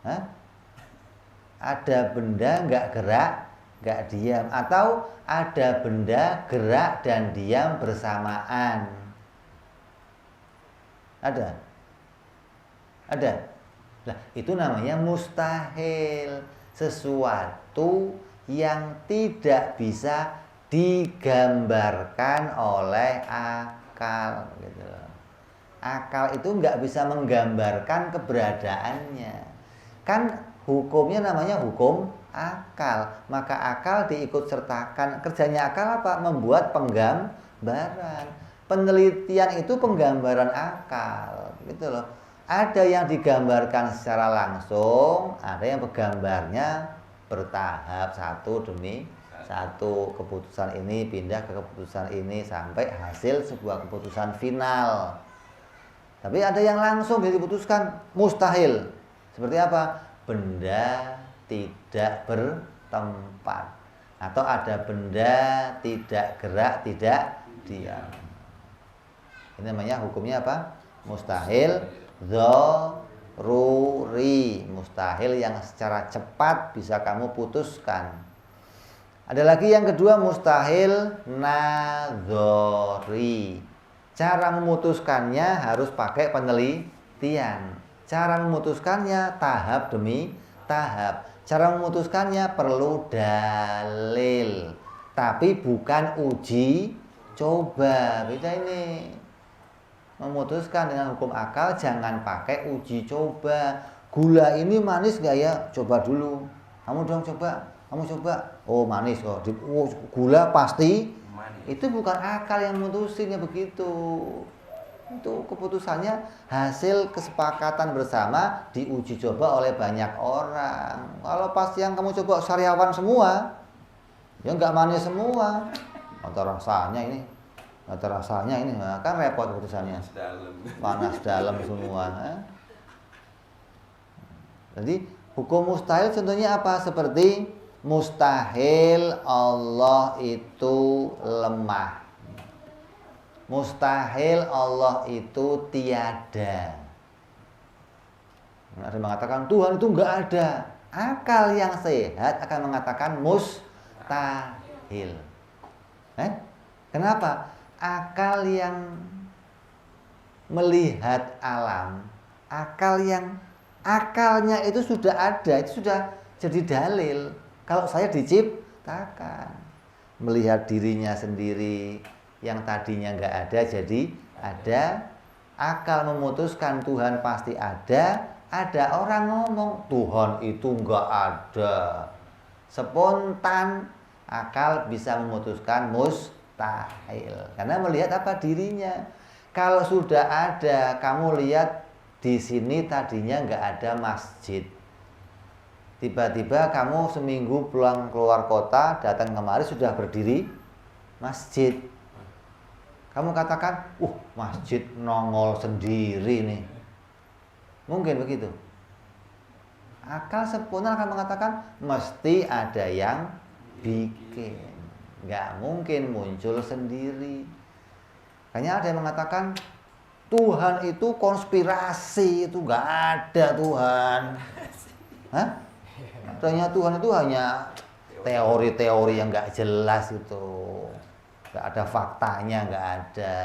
Hah? Ada benda nggak gerak, nggak diam. Atau ada benda gerak dan diam bersamaan. Ada? Ada? Nah, itu namanya mustahil. Sesuatu yang tidak bisa digambarkan oleh akal gitu loh. Akal itu nggak bisa menggambarkan keberadaannya. Kan hukumnya namanya hukum akal. Maka akal diikut sertakan. Kerjanya akal apa? Membuat penggambaran. Penelitian itu penggambaran akal gitu loh. Ada yang digambarkan secara langsung, ada yang penggambarnya bertahap satu demi satu. Keputusan ini pindah ke keputusan ini sampai hasil sebuah keputusan final. Tapi ada yang langsung diputuskan mustahil. Seperti apa? Benda tidak bertempat. Atau ada benda tidak gerak, tidak diam. Ini namanya hukumnya apa? Mustahil dzaruri. Mustahil yang secara cepat bisa kamu putuskan. Ada lagi yang kedua, mustahil nadzori. Cara memutuskannya harus pakai penelitian. Cara memutuskannya tahap demi tahap. Cara memutuskannya perlu dalil, tapi bukan uji coba. Beda ini. Memutuskan dengan hukum akal jangan pakai uji coba. Gula ini manis gak ya? Coba dulu. Kamu dong coba. Kamu coba. Oh manis kok. Oh, gula pasti. Itu bukan akal yang memutusinnya begitu. Itu keputusannya hasil kesepakatan bersama, diuji coba oleh banyak orang. Kalau pas yang kamu coba sariawan semua, ya nggak manis semua. Atau rasanya ini, kan repot keputusannya. Panas dalam semua. Jadi hukum mustahil contohnya apa? Seperti mustahil Allah itu lemah. Mustahil Allah itu tiada. Ada mengatakan Tuhan itu enggak ada. Akal yang sehat akan mengatakan mustahil. Kenapa? Akal yang melihat alam, akalnya itu sudah ada, itu sudah jadi dalil. Kalau saya diciptakan, melihat dirinya sendiri yang tadinya nggak ada jadi ada. Akal memutuskan Tuhan pasti ada. Ada orang ngomong Tuhan itu nggak ada. Spontan akal bisa memutuskan mustahil karena melihat apa dirinya. Kalau sudah ada, kamu lihat di sini tadinya nggak ada masjid. Tiba-tiba kamu seminggu pulang keluar kota, datang kemari sudah berdiri masjid. Kamu katakan, masjid nongol sendiri nih. Mungkin begitu? Akal sempurna akan mengatakan, mesti ada yang bikin. Nggak mungkin muncul sendiri. Makanya ada yang mengatakan, Tuhan itu konspirasi, itu nggak ada Tuhan. Hah? Adanya Tuhan itu hanya teori-teori yang nggak jelas itu, nggak ada faktanya, nggak ada.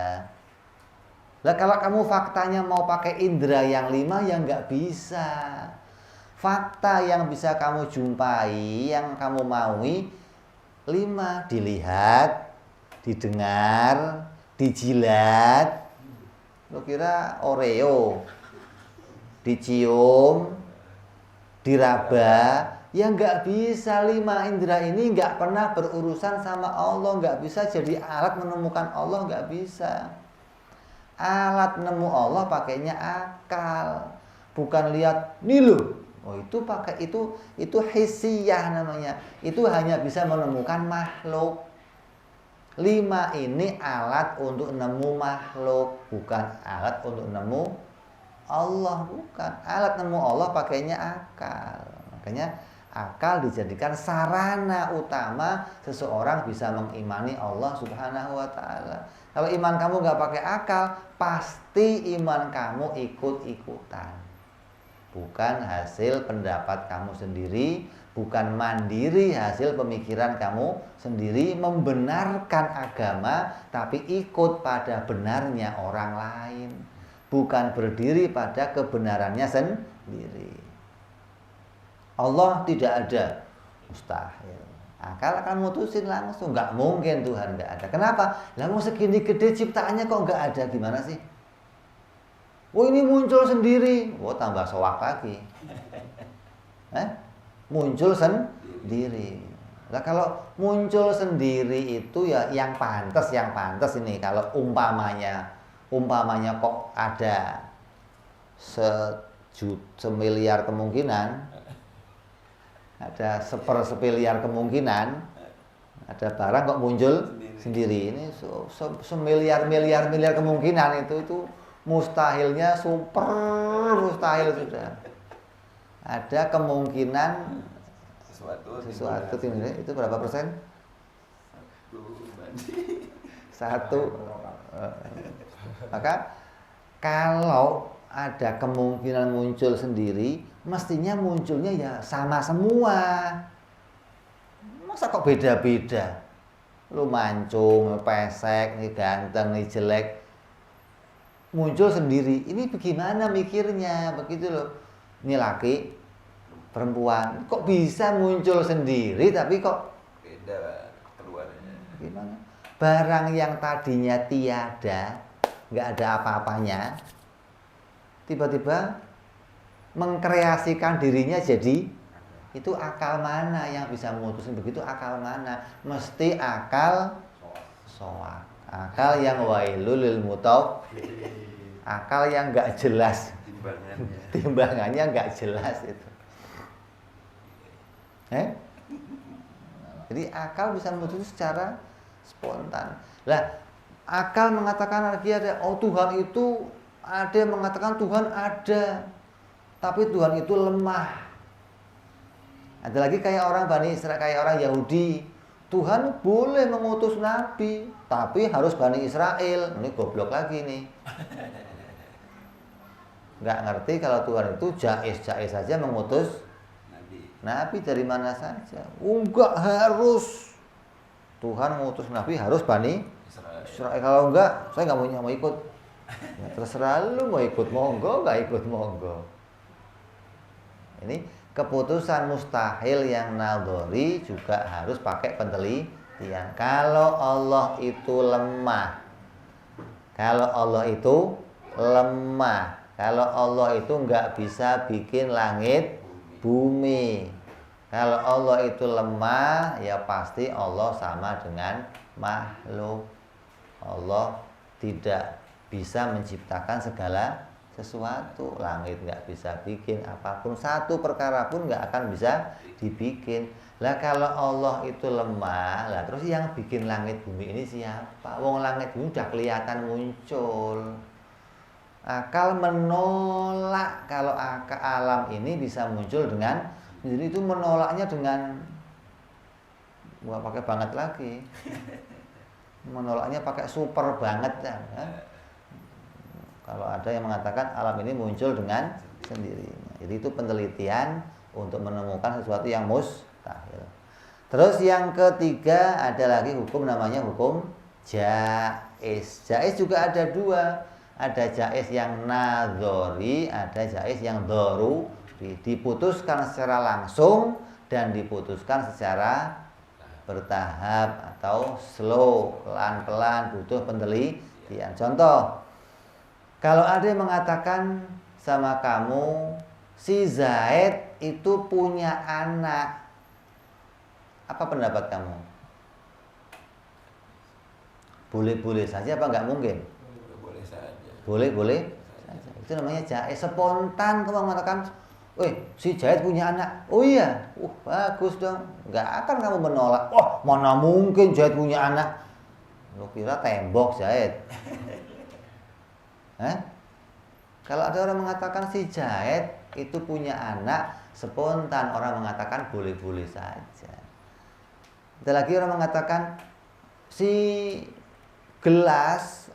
Lah kalau kamu faktanya mau pakai indera yang 5 ya nggak bisa. Fakta yang bisa kamu jumpai, yang kamu maui, 5, dilihat, didengar, dijilat. Lo kira Oreo, dicium, diraba, ya nggak bisa. 5 indera ini nggak pernah berurusan sama Allah, nggak bisa jadi alat menemukan Allah, nggak bisa. Alat nemu Allah pakainya akal, bukan lihat nih loh. Oh itu pakai itu hisiyah namanya. Itu hanya bisa menemukan makhluk. 5 ini alat untuk nemu makhluk, bukan alat untuk nemu Allah, bukan. Alat nemu Allah pakainya akal. Makanya akal dijadikan sarana utama seseorang bisa mengimani Allah Subhanahu wa taala. Kalau iman kamu nggak pakai akal, pasti iman kamu ikut-ikutan. Bukan hasil pendapat kamu sendiri, bukan mandiri hasil pemikiran kamu sendiri membenarkan agama, tapi ikut pada benarnya orang lain, bukan berdiri pada kebenarannya sendiri. Allah tidak ada, mustahil. Akal akan mutusin langsung, nggak mungkin Tuhan nggak ada. Kenapa? Lah mau segini gede ciptaannya kok nggak ada, gimana sih? Oh ini muncul sendiri, oh tambah soak lagi. Muncul sendiri. Lah kalau muncul sendiri itu ya yang pantas ini kalau umpamanya kok ada semiliar kemungkinan, ada sepersepiliar kemungkinan, ada barang kok muncul sendiri. Ini semiliar kemungkinan itu mustahilnya super mustahil sudah. Ada kemungkinan sesuatu itu berapa persen? 1. Maka kalau ada kemungkinan muncul sendiri, mestinya munculnya ya sama semua. Masa kok beda-beda? Lu mancung, pesek, nih ganteng, nih jelek, muncul sendiri. Ini bagaimana mikirnya? Begitu loh. Ini laki, perempuan, kok bisa muncul sendiri tapi kok beda keluarnya. Gimana? Barang yang tadinya tiada, nggak ada apa-apanya, tiba-tiba mengkreasikan dirinya jadi, itu akal mana yang bisa memutuskan begitu? Akal mana? Mesti akal soak, akal yang wailul lil akal yang nggak jelas, timbangannya nggak jelas itu. Jadi akal bisa memutuskan secara spontan. Lah, akal mengatakan lagi ada, oh Tuhan itu ada, yang mengatakan Tuhan ada, tapi Tuhan itu lemah. Ada lagi kayak orang Bani Israel, kayak orang Yahudi, Tuhan boleh mengutus nabi, tapi harus Bani Israel. Ini goblok lagi nih. Nggak ngerti kalau Tuhan itu jais saja mengutus nabi dari mana saja. Enggak harus. Tuhan mengutus nabi harus Bani Israel. Kalau enggak, saya nggak mau ikut. Ya, terserah lu mau ikut monggo, nggak ikut monggo. Ini keputusan mustahil yang naldori juga harus pakai penelitian. Kalau Allah itu lemah, kalau Allah itu nggak bisa bikin langit bumi, kalau Allah itu lemah, ya pasti Allah sama dengan makhluk. Allah tidak bisa menciptakan segala sesuatu. Langit nggak bisa bikin apapun, satu perkara pun nggak akan bisa dibikin. Lah kalau Allah itu lemah, lah terus yang bikin langit bumi ini siapa? Wong langit bumi udah kelihatan muncul. Akal menolak kalau alam ini bisa muncul dengan, jadi itu menolaknya dengan, gua pakai banget lagi, menolaknya pakai super banget ya. Kalau ada yang mengatakan alam ini muncul dengan sendirinya, jadi itu penelitian untuk menemukan sesuatu yang mustahil. Terus yang ketiga ada lagi hukum namanya hukum jaiz. Jaiz juga ada dua. Ada jaiz yang nadzori, ada jaiz yang daruri. Diputuskan secara langsung dan diputuskan secara bertahap atau slow, pelan-pelan, butuh penelitian. Contoh, kalau ada yang mengatakan sama kamu, si Zaid itu punya anak, apa pendapat kamu? Boleh-boleh saja apa nggak mungkin? Boleh saja. Boleh-boleh saja. Itu namanya jaiz. Spontan kamu mengatakan, si Jahid punya anak. Oh iya, bagus dong. Nggak akan kamu menolak. Oh, mana mungkin Jahid punya anak? Lu kira tembok Jahid? Kalau ada orang mengatakan si Jahid itu punya anak, spontan orang mengatakan boleh-boleh saja. Ada lagi orang mengatakan si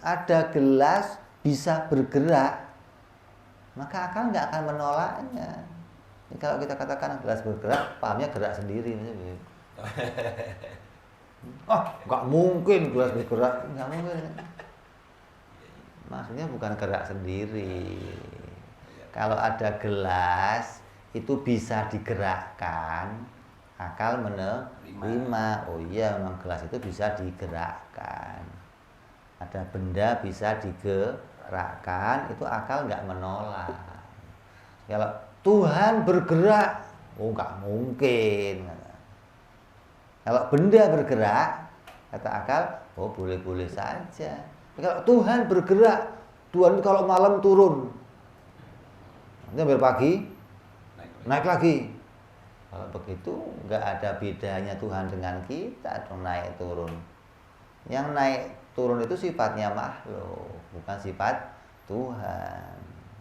ada gelas bisa bergerak, maka akal nggak akan menolaknya. Jadi kalau kita katakan gelas bergerak, pahamnya gerak sendiri. Nggak mungkin gelas bergerak, nggak mungkin. Maksudnya bukan gerak sendiri. Kalau ada gelas itu bisa digerakkan, akal menerima. Oh iya, memang gelas itu bisa digerakkan. Ada benda bisa digerakkan, itu akal nggak menolak. Kalau Tuhan bergerak, nggak mungkin. Kalau benda bergerak, kata akal, boleh-boleh saja. Kalau Tuhan bergerak, Tuhan kalau malam turun, nanti ambil pagi, naik lagi. Kalau begitu nggak ada bedanya Tuhan dengan kita dong, naik turun. Yang naik turun itu sifatnya makhluk, bukan sifat Tuhan.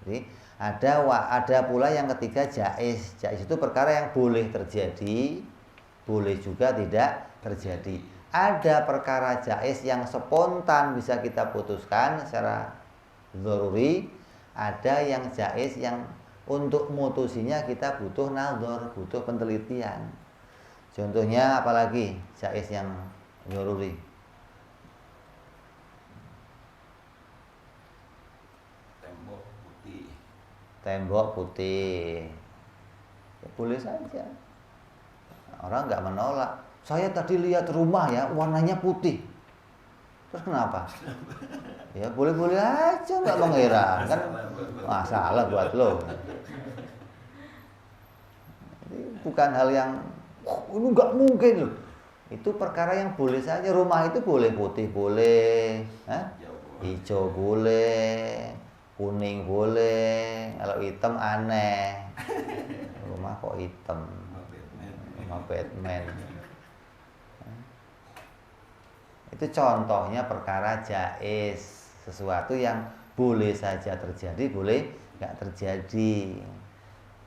Jadi ada pula yang ketiga jaiz. Jaiz itu perkara yang boleh terjadi, boleh juga tidak terjadi. Ada perkara jaiz yang spontan bisa kita putuskan secara dzaruri, ada yang jaiz yang untuk mutusinya kita butuh nazar, butuh penelitian. Contohnya apalagi jaiz yang dzaruri? Tembok putih, ya boleh saja. Orang nggak menolak. Saya tadi lihat rumah ya, warnanya putih. Terus kenapa? Ya boleh-boleh aja, nggak mengherankan. Masalah buat lo. Jadi bukan hal yang ini nggak mungkin loh. Itu perkara yang boleh saja. Rumah itu boleh putih boleh, hijau boleh, kuning boleh. Kalau hitam aneh. Rumah kok hitam? Rumah Batman. Itu contohnya perkara jaiz, sesuatu yang boleh saja terjadi, boleh nggak terjadi.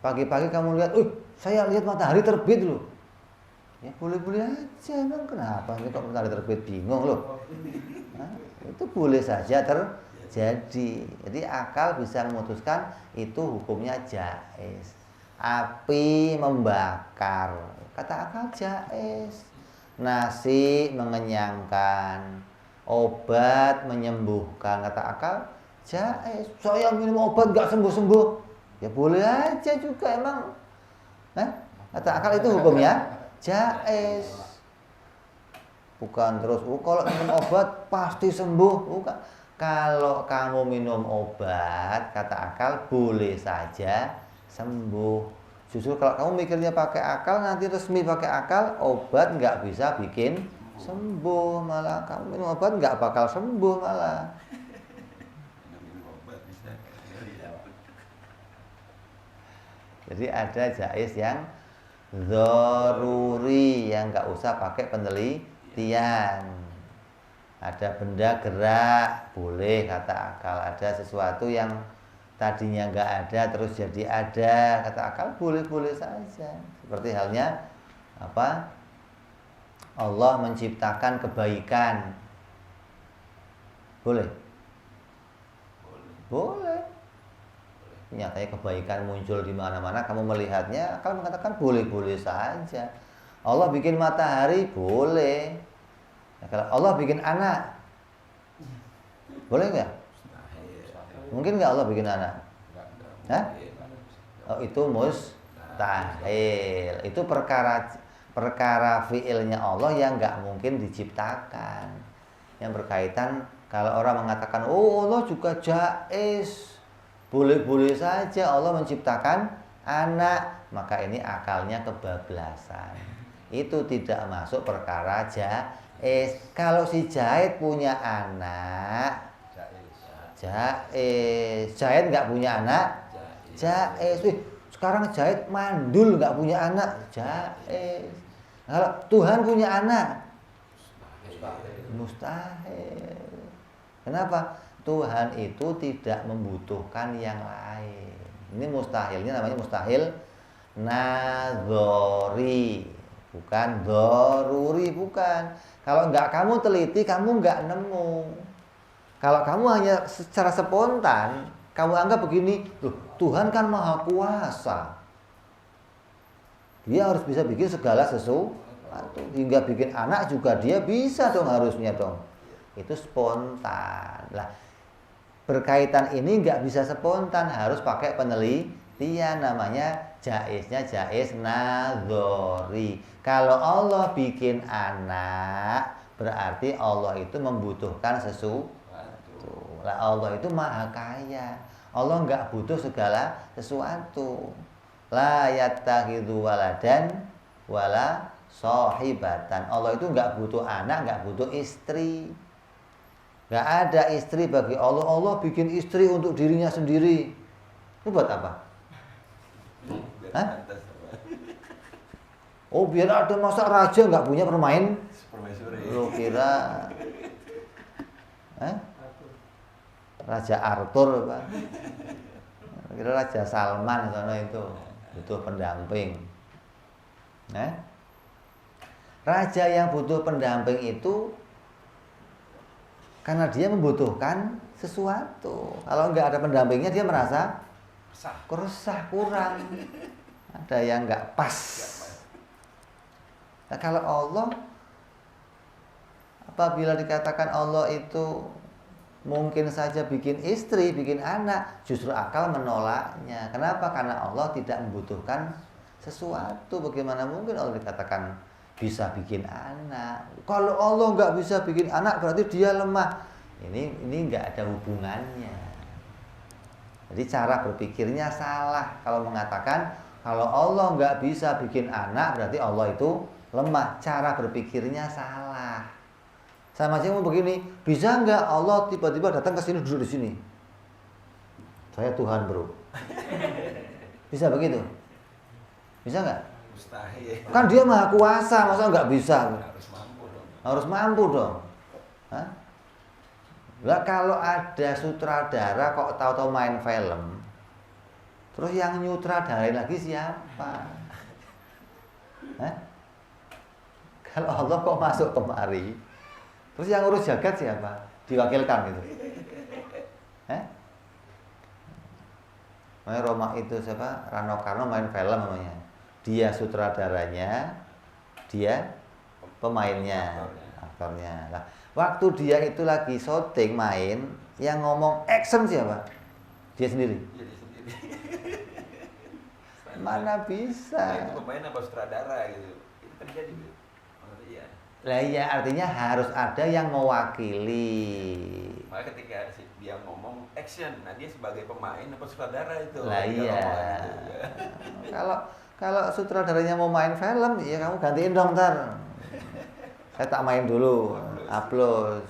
Pagi-pagi kamu lihat, saya lihat matahari terbit loh. Ya boleh-boleh aja, emang kenapa? Ini kok matahari terbit, bingung loh. Itu boleh saja terjadi. Jadi akal bisa memutuskan itu hukumnya jaiz. Api membakar, kata akal jaiz. Nasi mengenyangkan, obat menyembuhkan, kata akal jaiz. Saya minum obat nggak sembuh-sembuh, ya boleh aja juga emang. Kata akal itu hukumnya jaiz. Bukan terus kalau minum obat pasti sembuh, bukan. Kalau kamu minum obat, kata akal boleh saja sembuh. Justru kalau kamu mikirnya pakai akal, nanti resmi pakai akal, obat nggak bisa bikin sembuh, malah kamu minum obat nggak bakal sembuh malah. Jadi ada jaiz yang dzaruri, yang nggak usah pakai penelitian. Ada benda gerak, boleh kata akal. Ada sesuatu yang tadinya nggak ada terus jadi ada, kata akal boleh-boleh saja. Seperti halnya Allah menciptakan kebaikan, boleh? Boleh. Nyatanya kebaikan muncul di mana-mana, kamu melihatnya, akal mengatakan boleh-boleh saja. Allah bikin matahari, boleh. Nah, kalau Allah bikin anak, boleh nggak? Mungkin nggak Allah bikin anak? Itu mustahil. Itu perkara perkara fiilnya Allah yang nggak mungkin diciptakan. Yang berkaitan kalau orang mengatakan, oh Allah juga jaiz, boleh-boleh saja Allah menciptakan anak, maka ini akalnya kebablasan. Itu tidak masuk perkara jaiz. Kalau si Jahid punya anak, jaiz. Jahid nggak punya anak, jaiz. Sekarang Jahid mandul nggak punya anak, jaiz. Kalau Tuhan punya anak, mustahil. Kenapa? Tuhan itu tidak membutuhkan yang lain. Ini mustahilnya namanya mustahil nadzori, bukan doruri, bukan. Kalau nggak kamu teliti, kamu nggak nemu. Kalau kamu hanya secara spontan, kamu anggap begini, loh, Tuhan kan maha kuasa. Dia harus bisa bikin segala sesuatu, hingga bikin anak juga dia bisa dong, harusnya dong. Itu spontan. Lah, berkaitan ini nggak bisa spontan, harus pakai penelitian, namanya jaiznya jaiz nadzori. Kalau Allah bikin anak, berarti Allah itu membutuhkan sesuatu. Lah, Allah itu maha kaya. Allah nggak butuh segala sesuatu. La yattakhidhu waladan wala sahibatan. Allah itu nggak butuh anak, nggak butuh istri. Nggak ada istri bagi Allah. Allah bikin istri untuk dirinya sendiri. Itu buat apa? Hah? Oh, biar ada, masa raja nggak punya permaisuri? Lo kira Raja Arthur apa? Kira Raja Salman sana itu butuh pendamping. Raja yang butuh pendamping itu karena dia membutuhkan sesuatu. Kalau nggak ada pendampingnya, dia merasa resah, kurang. Ada yang nggak pas. Nah, kalau Allah, apabila dikatakan Allah itu mungkin saja bikin istri, bikin anak, justru akal menolaknya. Kenapa? Karena Allah tidak membutuhkan sesuatu. Bagaimana mungkin Allah dikatakan bisa bikin anak? Kalau Allah nggak bisa bikin anak, berarti dia lemah. Ini nggak ada hubungannya. Jadi cara berpikirnya salah. Kalau mengatakan kalau Allah nggak bisa bikin anak, berarti Allah itu lemah. Cara berpikirnya salah. Sama aja mau begini, bisa nggak Allah tiba-tiba datang ke sini, duduk di sini? Saya Tuhan, bro. Bisa begitu? Bisa nggak? Mustahil. Kan dia maha kuasa, masa nggak bisa? Harus mampu dong. Harus mampu dong. Hah? Lah, kalau ada sutradara kok tahu-tahu main film, terus yang nyutradarain lagi siapa? Hah? Kalau Allah kok masuk kemari, terus yang urus jagat siapa? Diwakilkan gitu. Makanya Roma itu siapa? Rano Karno main film namanya. Dia sutradaranya, dia pemainnya, aktornya. Nah, waktu dia itu lagi syuting main, yang ngomong action siapa? Dia sendiri. Mana bisa? Nah, itu pemain apa sutradara gitu. Itu terjadi gitu. Iya. Lah iya, artinya harus ada yang mewakili. Makanya ketika dia ngomong action, nah dia sebagai pemain apa sutradara itu. Lah iya. Gitu. Kalau sutradaranya mau main film, ya kamu gantiin dong ntar. Saya tak main dulu, upload,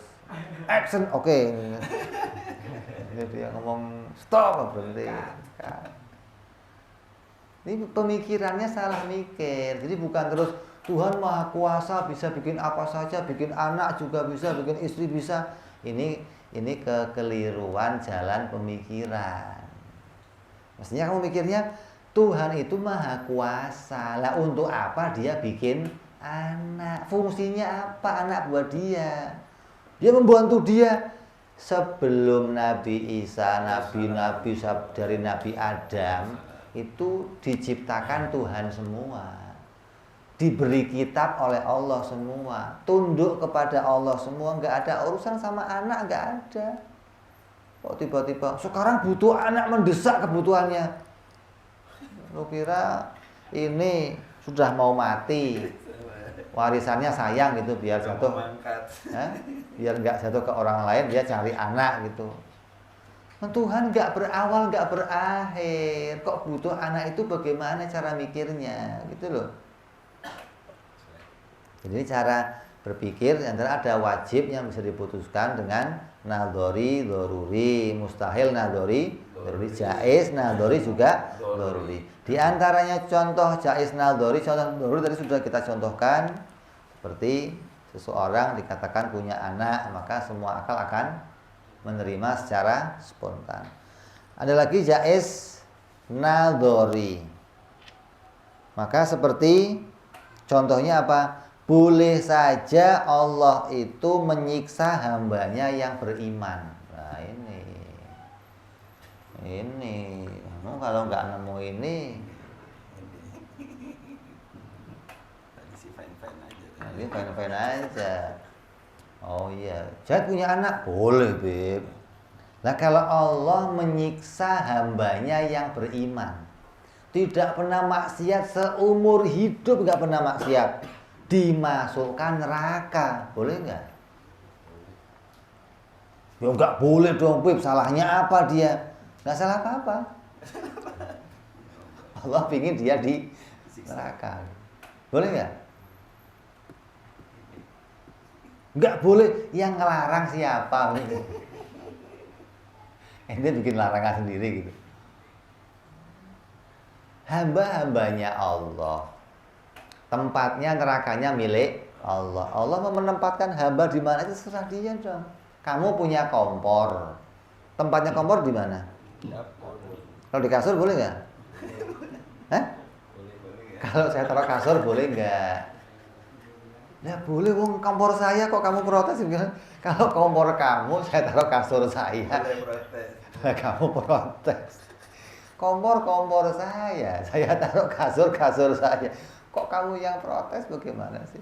action, oke. Dia ngomong stop, berhenti. Ini pemikirannya salah mikir. Jadi bukan terus Tuhan maha kuasa, bisa bikin apa saja, bikin anak juga bisa, bikin istri bisa. Ini kekeliruan jalan pemikiran. Maksudnya kamu mikirnya Tuhan itu maha kuasa. Lah, untuk apa dia bikin anak? Fungsinya apa anak buat dia? Dia membantu dia. Sebelum Nabi Isa, nabi-nabi dari Nabi Adam itu diciptakan Tuhan semua. Diberi kitab oleh Allah semua. Tunduk kepada Allah semua. Nggak ada urusan sama anak, nggak ada. Kok tiba-tiba sekarang butuh anak, mendesak kebutuhannya. Lu kira ini sudah mau mati, warisannya sayang gitu biar jatuh, biar nggak jatuh ke orang lain, dia cari anak gitu. Tuhan nggak berawal nggak berakhir, kok butuh anak itu bagaimana cara mikirnya gitu loh. Jadi cara berpikir antara ada wajib yang bisa diputuskan dengan nadori, doruri, mustahil nadori, doruri, jaiz, nadori juga doruri. Di antaranya contoh jaiz, nadori, contoh doruri tadi sudah kita contohkan, seperti seseorang dikatakan punya anak, maka semua akal akan menerima secara spontan. Ada lagi jaiz nadori. Maka seperti contohnya apa? Boleh saja Allah itu menyiksa hambanya yang beriman. Nah ini, kamu kalau nggak nemu ini, nanti fine-fine aja. Oh iya, saya punya anak boleh, Beb. Nah kalau Allah menyiksa hambanya yang beriman, tidak pernah maksiat seumur hidup, nggak pernah maksiat, dimasukkan neraka, boleh nggak? Ya nggak boleh dong, Beb. Salahnya apa dia? Nggak salah apa-apa. Allah pingin dia di neraka, boleh nggak? Nggak boleh. Yang ngelarang siapa? Ente bikin larangan sendiri gitu. Hamba-hambanya Allah, tempatnya nerakanya milik Allah. Allah mau menempatkan hamba di mana itu serah dia dong. Kamu punya kompor, tempatnya kompor di mana? Kalau di kasur boleh nggak? Hah? Kalau saya taruh kasur boleh nggak? Ya boleh, wong kompor saya kok kamu protes? Kalau kompor kamu saya taruh kasur saya, kamu protes. Kompor saya taruh kasur saya, kok kamu yang protes? Bagaimana sih?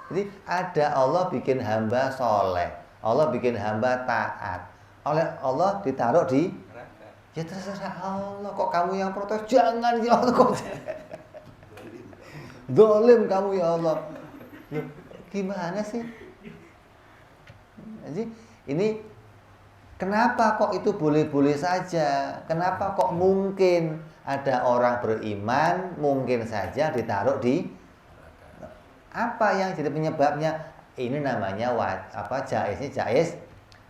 Jadi ada Allah bikin hamba soleh, Allah bikin hamba taat, oleh Allah ditaruh di neraka. Ya terserah Allah, kok kamu yang protes? Jangan ya Allah, kok dolim kamu ya Allah. Loh, gimana sih? Jadi ini kenapa kok itu boleh-boleh saja? Kenapa kok mungkin ada orang beriman mungkin saja ditaruh di apa yang jadi penyebabnya? Ini namanya jaiznya jaiz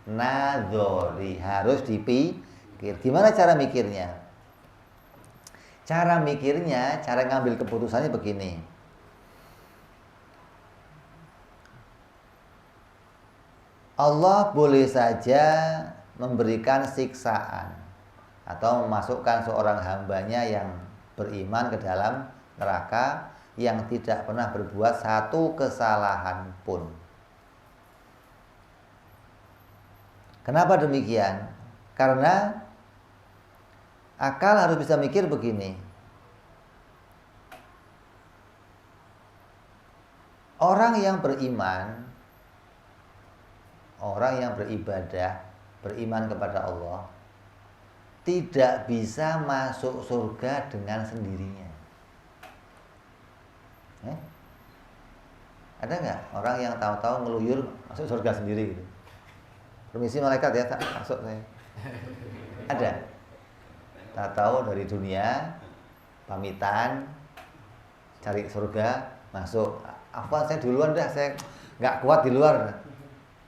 nadzori, harus dipikir. Gimana cara mikirnya? Cara mikirnya, cara ngambil keputusannya begini. Allah boleh saja memberikan siksaan atau memasukkan seorang hambanya yang beriman ke dalam neraka yang tidak pernah berbuat satu kesalahan pun. Kenapa demikian? Karena akal harus bisa mikir begini. Orang yang beriman, orang yang beribadah, beriman kepada Allah, tidak bisa masuk surga dengan sendirinya. Ada nggak orang yang tahu-tahu ngeluyur masuk surga sendiri gitu? Permisi malaikat ya, tak masuk saya. Ada? Tahu-tahu dari dunia, pamitan, cari surga, masuk. Apa saya duluan dah, saya nggak kuat di luar.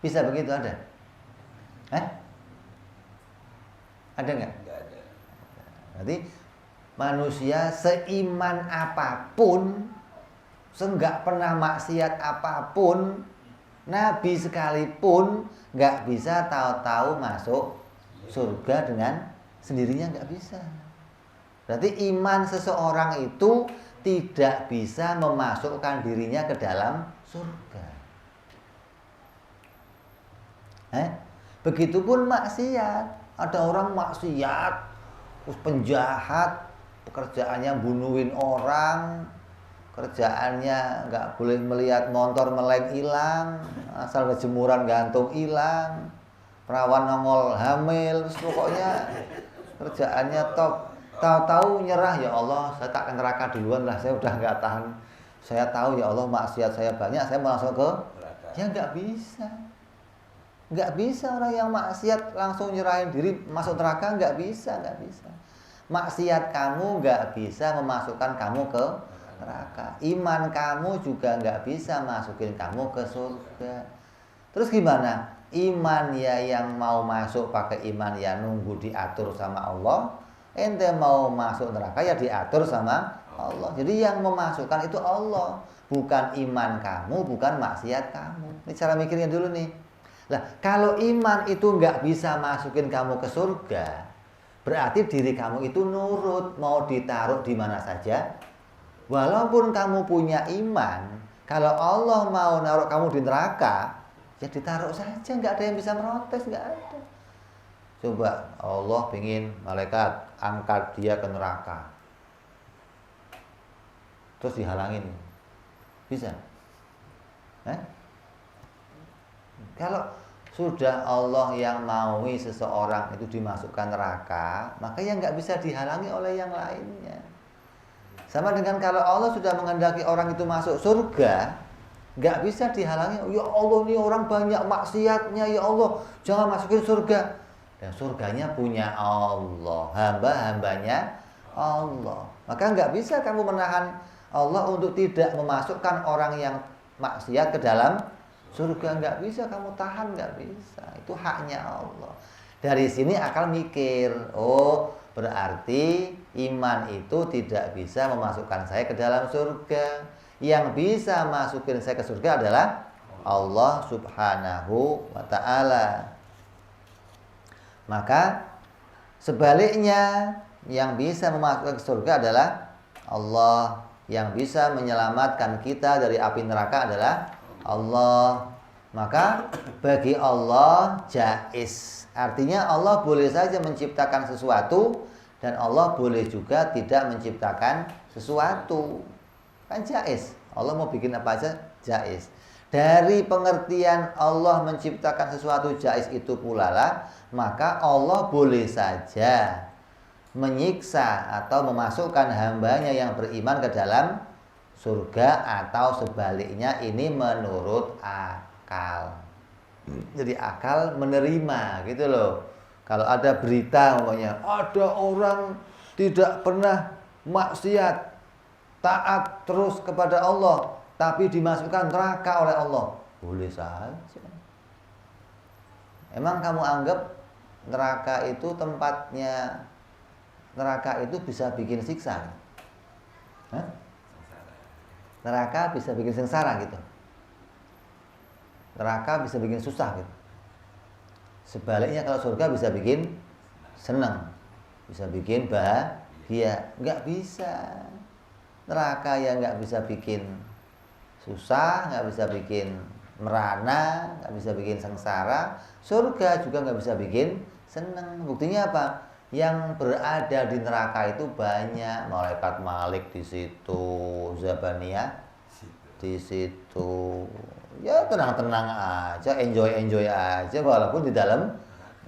Bisa begitu ada? Ada nggak? Nggak ada. Berarti manusia seiman apapun, seenggak pernah maksiat apapun, Nabi sekalipun nggak bisa tahu-tahu masuk surga dengan sendirinya, nggak bisa. Berarti iman seseorang itu tidak bisa memasukkan dirinya ke dalam surga. Begitupun maksiat. Ada orang maksiat, terus penjahat, pekerjaannya bunuhin orang, kerjaannya nggak boleh melihat motor meleng hilang, asal kejemuran gantung hilang, perawan nongol hamil, terus pokoknya kerjaannya top. Tahu-tahu nyerah, ya Allah, saya tak ke neraka duluan lah, saya udah nggak tahan Saya tahu ya Allah maksiat saya banyak, saya mau langsung ke Neraka. ya nggak bisa. Nggak bisa orang yang maksiat langsung nyerahin diri masuk neraka, nggak bisa, nggak bisa. Maksiat kamu nggak bisa memasukkan kamu ke neraka. Iman kamu juga nggak bisa masukin kamu ke surga. Terus gimana? Iman ya yang mau masuk pakai iman ya nunggu diatur sama Allah. Ente mau masuk neraka ya diatur sama Allah. Jadi yang memasukkan itu Allah, bukan iman kamu, bukan maksiat kamu. Ini cara mikirnya dulu nih. Lah, kalau iman itu nggak bisa masukin kamu ke surga, berarti diri kamu itu nurut, mau ditaruh di mana saja. Walaupun kamu punya iman, kalau Allah mau naruh kamu di neraka, ya ditaruh saja, nggak ada yang bisa merotes, nggak ada. Coba Allah ingin malaikat angkat dia ke neraka, terus dihalangin, bisa? Kalau sudah Allah yang maui seseorang itu dimasukkan neraka, maka ya nggak bisa dihalangi oleh yang lainnya. Sama dengan kalau Allah sudah menghendaki orang itu masuk surga, nggak bisa dihalangi. Ya Allah, ini orang banyak maksiatnya, ya Allah jangan masukin surga. Dan surganya punya Allah, hamba-hambanya Allah. Maka nggak bisa kamu menahan Allah untuk tidak memasukkan orang yang maksiat ke dalam surga, nggak bisa kamu tahan, nggak bisa. Itu haknya Allah. Dari sini akal mikir, oh berarti iman itu tidak bisa memasukkan saya ke dalam surga. Yang bisa masukin saya ke surga adalah Allah Subhanahu wa ta'ala. Maka sebaliknya, yang bisa memasukkan ke surga adalah Allah. Yang bisa menyelamatkan kita dari api neraka adalah Allah. Maka bagi Allah jaiz, artinya Allah boleh saja menciptakan sesuatu dan Allah boleh juga tidak menciptakan sesuatu. Kan jaiz. Allah mau bikin apa aja jaiz. Dari pengertian Allah menciptakan sesuatu jaiz itu pula lah, maka Allah boleh saja menyiksa atau memasukkan hambanya yang beriman ke dalam surga atau sebaliknya. Ini menurut akal. Jadi akal menerima gitu loh. Kalau ada berita umpamanya ada orang tidak pernah maksiat, taat terus kepada Allah, tapi dimasukkan neraka oleh Allah, boleh saja. Emang kamu anggap neraka itu tempatnya, neraka itu bisa bikin siksa? Hah? Neraka bisa bikin sengsara gitu. Neraka bisa bikin susah gitu. Sebaliknya kalau surga bisa bikin senang, bisa bikin bahagia. Nggak bisa. Neraka yang nggak bisa bikin susah, nggak bisa bikin merana, nggak bisa bikin sengsara. Surga juga nggak bisa bikin senang. Buktinya apa? Yang berada di neraka itu banyak. Malaikat Malik di situ, Zabaniyah di situ. Ya tenang-tenang aja, enjoy aja walaupun di dalam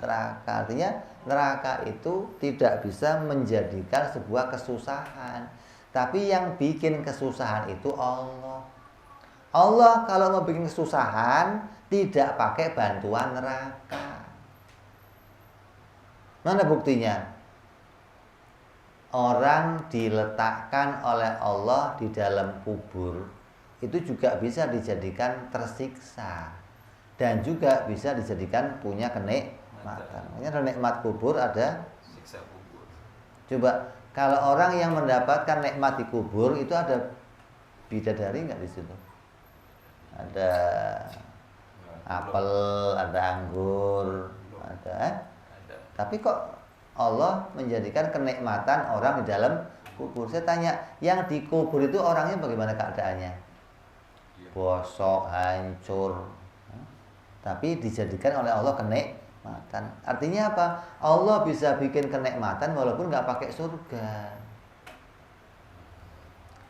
neraka. Artinya neraka itu tidak bisa menjadikan sebuah kesusahan. Tapi yang bikin kesusahan itu Allah. Allah kalau mau bikin kesusahan tidak pakai bantuan neraka. Mana buktinya? Orang diletakkan oleh Allah di dalam kubur itu juga bisa dijadikan tersiksa dan juga bisa dijadikan punya kenikmatan. Makanya nikmat kubur ada Siksa kubur. Coba kalau orang yang mendapatkan nikmat di kubur itu ada bidadari nggak di situ? Ada apel, ada anggur, ada. Tapi kok Allah menjadikan kenikmatan orang di dalam kubur? Saya tanya, yang di kubur itu orangnya bagaimana keadaannya? Bosok, hancur, tapi dijadikan oleh Allah kenikmatan. Artinya apa? Allah bisa bikin kenikmatan walaupun nggak pakai surga.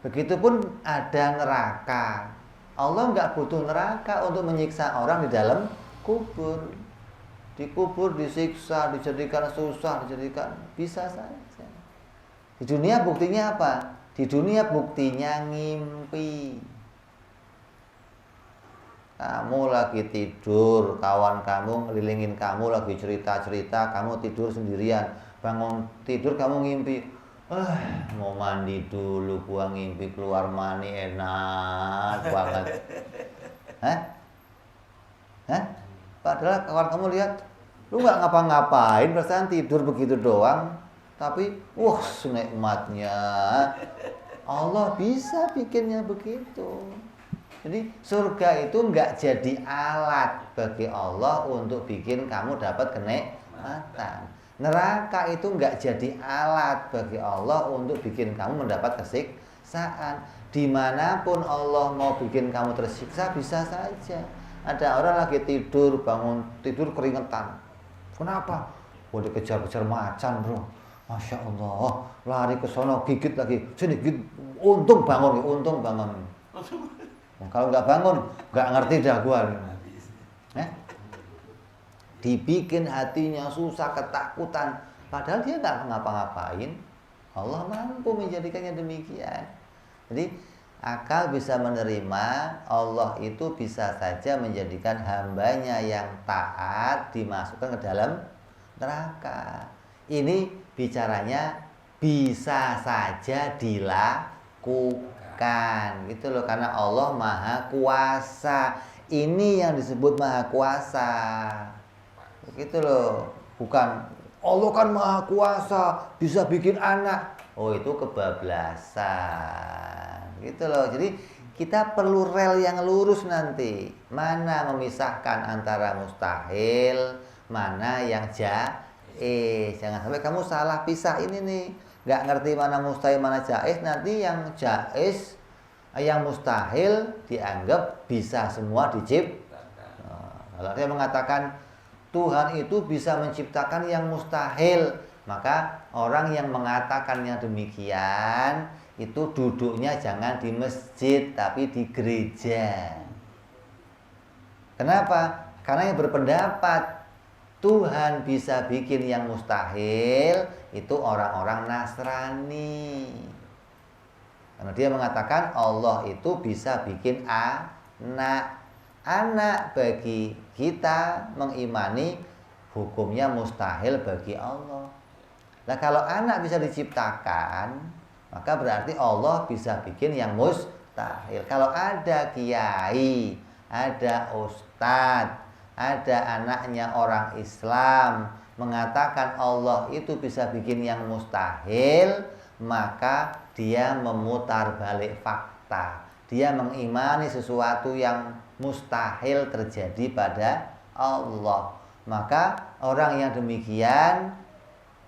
Begitupun ada neraka. Allah nggak butuh neraka untuk menyiksa orang di dalam kubur. Dikubur, disiksa, dijadikan susah, dijadikan bisa saja. Di dunia buktinya apa? Di dunia buktinya ngimpi. Kamu lagi tidur, kawan kamu ngelilingin kamu lagi cerita-cerita, kamu tidur sendirian. Bangun tidur kamu ngimpi, mau mandi dulu, gua ngimpi keluar mani enak banget. Hah? Hah? Padahal kawan kamu lihat, lu nggak ngapa-ngapain, perasaan tidur begitu doang. Tapi, senikmatnya. Allah bisa bikinnya begitu. Jadi surga itu nggak jadi alat bagi Allah untuk bikin kamu dapat kenikmatan. Neraka itu nggak jadi alat bagi Allah untuk bikin kamu mendapat kesiksaan. Dimanapun Allah mau bikin kamu tersiksa bisa saja. Ada orang lagi tidur, bangun tidur keringetan. Kenapa? Dikejar-kejar macan, bro. Masya Allah, lari ke sono gigit lagi. Sini gigit, untung bangun. Kalau nggak bangun, nggak ngerti dah gua. Dibikin hatinya susah, ketakutan. Padahal dia nggak ngapa-ngapain. Allah mampu menjadikannya demikian. Jadi akal bisa menerima Allah itu bisa saja menjadikan hambanya yang taat dimasukkan ke dalam neraka. Ini bicaranya bisa saja dilakukan. Gitu loh, karena Allah Maha Kuasa. Ini yang disebut Maha Kuasa. Begitu loh. Bukan Allah kan Maha Kuasa, bisa bikin anak. Oh, itu kebablasan. Gitu loh. Jadi kita perlu rel yang lurus nanti. Mana memisahkan antara mustahil, mana yang jaiz. Jangan sampai kamu salah pisah ini nih. Nggak ngerti mana mustahil mana jaiz, nanti yang jaiz, yang mustahil dianggap bisa semua diciptakan. Kalau dia mengatakan Tuhan itu bisa menciptakan yang mustahil, maka orang yang mengatakan yang demikian itu duduknya jangan di masjid tapi di gereja. Kenapa? Karena yang berpendapat Tuhan bisa bikin yang mustahil itu orang-orang Nasrani. Karena dia mengatakan Allah itu bisa bikin anak. Anak bagi kita mengimani hukumnya mustahil bagi Allah. Nah, kalau anak bisa diciptakan, maka berarti Allah bisa bikin yang mustahil. Kalau ada kiai, ada ustadz, ada anaknya orang Islam mengatakan Allah itu bisa bikin yang mustahil, maka dia memutar balik fakta. Dia mengimani sesuatu yang mustahil terjadi pada Allah. Maka orang yang demikian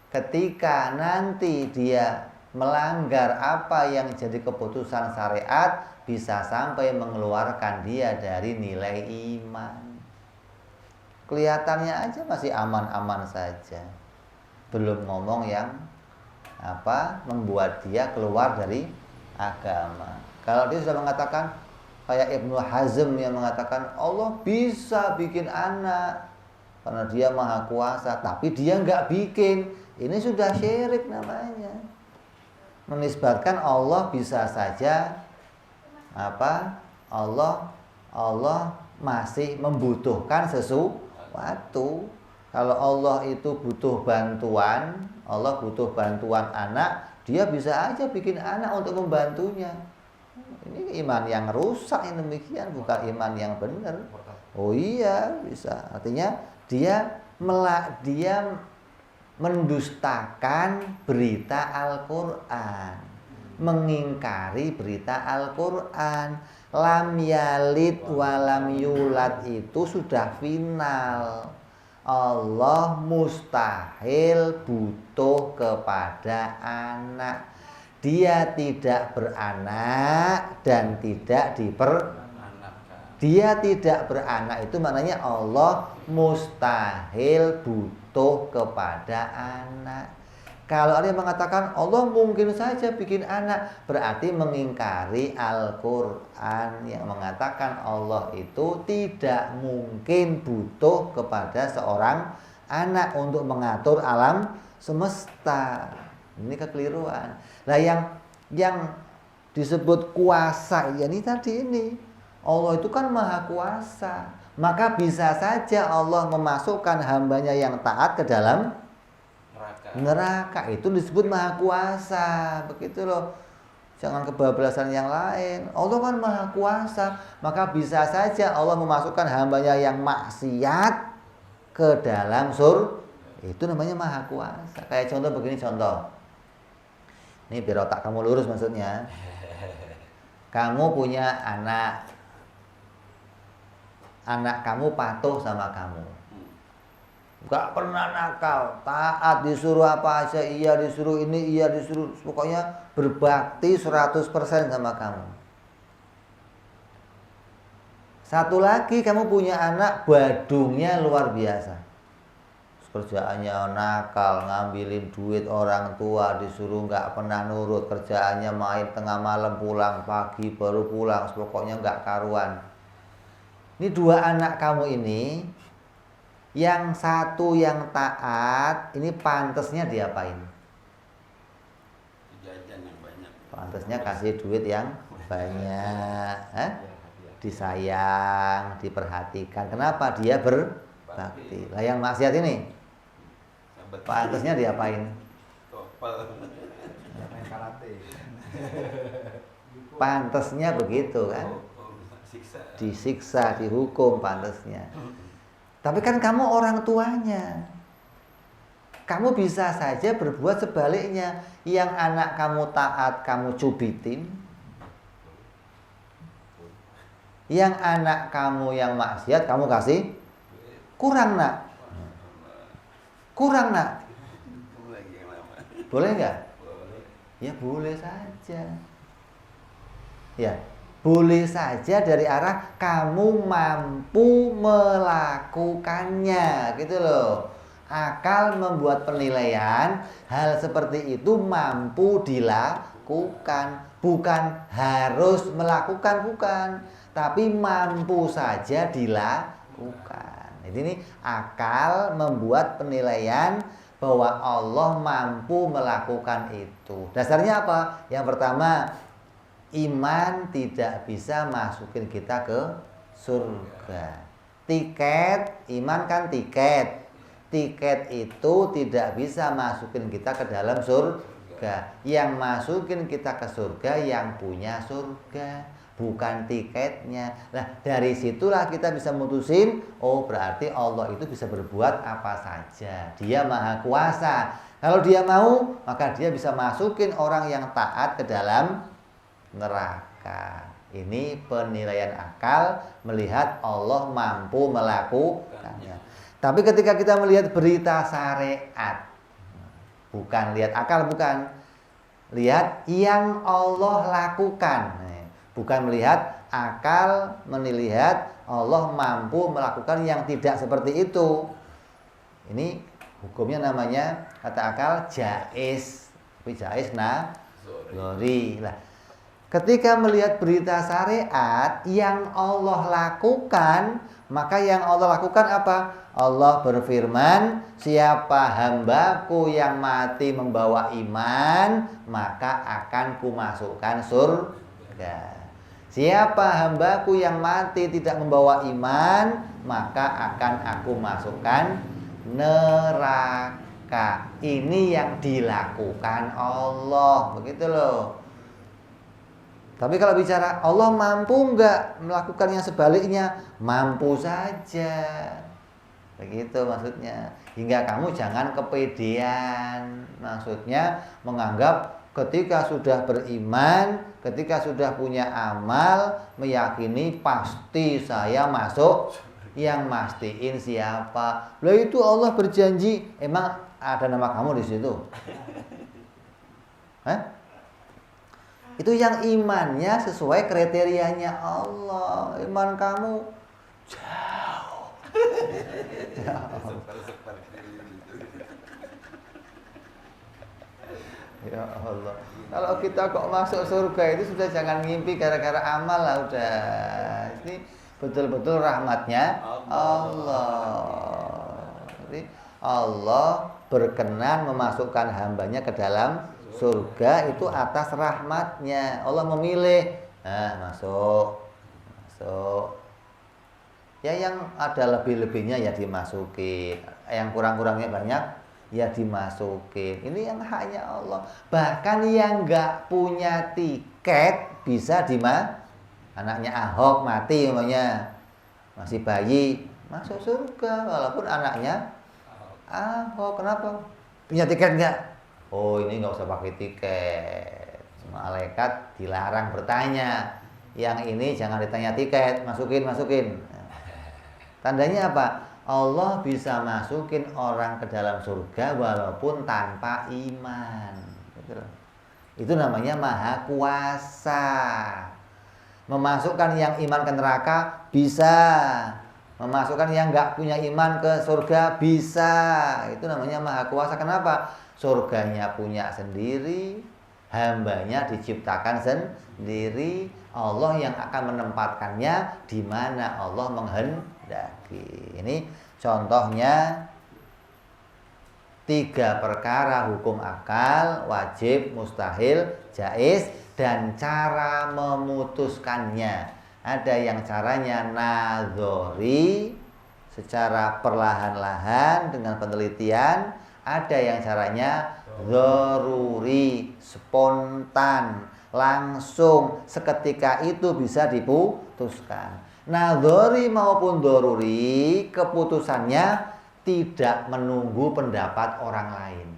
ketika nanti dia melanggar apa yang jadi keputusan syariat bisa sampai mengeluarkan dia dari nilai iman. Kelihatannya aja masih aman-aman saja. Belum ngomong yang membuat dia keluar dari agama. Kalau dia sudah mengatakan kayak Ibnu Hazm yang mengatakan Allah bisa bikin anak karena dia maha kuasa, tapi dia nggak bikin, ini sudah syirik namanya. Menisbatkan Allah bisa saja Allah masih membutuhkan sesuatu. Kalau Allah itu butuh bantuan, Allah butuh bantuan anak, dia bisa aja bikin anak untuk membantunya. Ini iman yang rusak yang demikian, bukan iman yang benar. Oh iya, bisa. Artinya dia mendustakan berita Al-Quran, mengingkari berita Al-Quran. Lam yalid walam yulad itu sudah final. Allah mustahil butuh kepada anak. Dia tidak beranak dan tidak Dia tidak beranak itu maknanya Allah mustahil butuh kepada anak. Kalau ada yang mengatakan Allah mungkin saja bikin anak, berarti mengingkari Al-Quran yang mengatakan Allah itu tidak mungkin butuh kepada seorang anak untuk mengatur alam semesta. Ini kekeliruan. Nah, yang Yang disebut kuasa ya ini tadi ini. Allah itu kan maha kuasa. Maka bisa saja Allah memasukkan hambanya yang taat ke dalam neraka. Itu disebut maha kuasa. Begitu loh. Jangan kebablasan yang lain. Allah kan maha kuasa. Maka bisa saja Allah memasukkan hambanya yang maksiat ke dalam surga. Itu namanya maha kuasa. Kayak contoh begini contoh. Ini biar otak kamu lurus maksudnya. Kamu punya anak. Anak kamu patuh sama kamu. Gak pernah nakal, taat, disuruh apa aja, iya disuruh ini, iya disuruh, pokoknya berbakti 100% sama kamu. Satu lagi, kamu punya anak badungnya luar biasa. Kerjaannya nakal, ngambilin duit orang tua, disuruh gak pernah nurut, kerjaannya main tengah malam pulang, pagi baru pulang, pokoknya gak karuan. Ini dua anak kamu ini, yang satu yang taat, ini pantasnya diapain? Jajan yang banyak. Pantasnya kasih duit yang banyak, disayang, diperhatikan. Kenapa? Dia berbakti. Lah yang maksiat ini, pantasnya diapain? Main karate. Pantasnya begitu kan? Disiksa, dihukum pantasnya. Tapi kan kamu orang tuanya. Kamu bisa saja berbuat sebaliknya. Yang anak kamu taat, kamu cubitin. Yang anak kamu yang maksiat, kamu kasih kurang nak. Kurang nak. Boleh nggak? Ya boleh saja. Ya. Boleh saja dari arah kamu mampu melakukannya, gitu loh. Akal membuat penilaian hal seperti itu mampu dilakukan, bukan harus melakukan, bukan, tapi mampu saja dilakukan. Jadi ini akal membuat penilaian bahwa Allah mampu melakukan itu. Dasarnya apa? Yang pertama, iman tidak bisa masukin kita ke surga. Tiket, iman kan tiket. Tiket itu tidak bisa masukin kita ke dalam surga. Yang masukin kita ke surga yang punya surga, bukan tiketnya. Nah, dari situlah kita bisa mutusin, oh berarti Allah itu bisa berbuat apa saja. Dia maha kuasa. Kalau dia mau, maka dia bisa masukin orang yang taat ke dalam neraka. Ini penilaian akal melihat Allah mampu melakukannya. Tapi ketika kita melihat berita syariat, bukan lihat akal, bukan, lihat yang Allah lakukan, bukan melihat akal, melihat Allah mampu melakukan yang tidak seperti itu. Ini hukumnya namanya kata akal jaiz, tapi jaiz nazari lah. Ketika melihat berita syariat yang Allah lakukan, maka yang Allah lakukan apa? Allah berfirman, siapa hambaku yang mati membawa iman, maka akan kumasukkan surga. Siapa hambaku yang mati tidak membawa iman, maka akan aku masukkan neraka. Ini yang dilakukan Allah, begitu loh. Tapi kalau bicara Allah mampu enggak melakukan yang sebaliknya? Mampu saja. Begitu maksudnya. Hingga kamu jangan kepedean. Maksudnya menganggap ketika sudah beriman, ketika sudah punya amal, meyakini pasti saya masuk. Yang mastiin siapa? Lah itu Allah berjanji. Emang ada nama kamu di situ? Hah? Itu yang imannya sesuai kriterianya Allah. Iman kamu jauh. Ya Allah. Ya Allah. Kalau kita kok masuk surga itu sudah jangan ngimpi gara-gara amal lah udah. Ini betul-betul rahmatnya Allah. Jadi Allah berkenan memasukkan hambanya ke dalam surga itu atas rahmatnya. Allah memilih, nah masuk. Ya yang ada lebih-lebihnya ya dimasukin, yang kurang-kurangnya banyak ya dimasukin. Ini yang haknya Allah. Bahkan yang nggak punya tiket bisa anaknya Ahok mati umpamanya, masih bayi masuk surga walaupun anaknya Ahok. Kenapa? Punya tiket nggak? Oh ini nggak usah pakai tiket. Malaikat dilarang bertanya. Yang ini jangan ditanya tiket, masukin. Tandanya apa? Allah bisa masukin orang ke dalam surga walaupun tanpa iman. Itu namanya maha kuasa. Memasukkan yang iman ke neraka bisa. Memasukkan yang nggak punya iman ke surga bisa. Itu namanya maha kuasa. Kenapa? Surganya punya sendiri, hambanya diciptakan sendiri. Allah yang akan menempatkannya di mana Allah menghendaki. Ini contohnya 3 perkara hukum akal, wajib, mustahil, jaiz, dan cara memutuskannya. Ada yang caranya nadzori, secara perlahan-lahan dengan penelitian. Ada yang caranya dzaruri, spontan, langsung seketika itu bisa diputuskan. Nadzori maupun dzaruri, keputusannya tidak menunggu pendapat orang lain.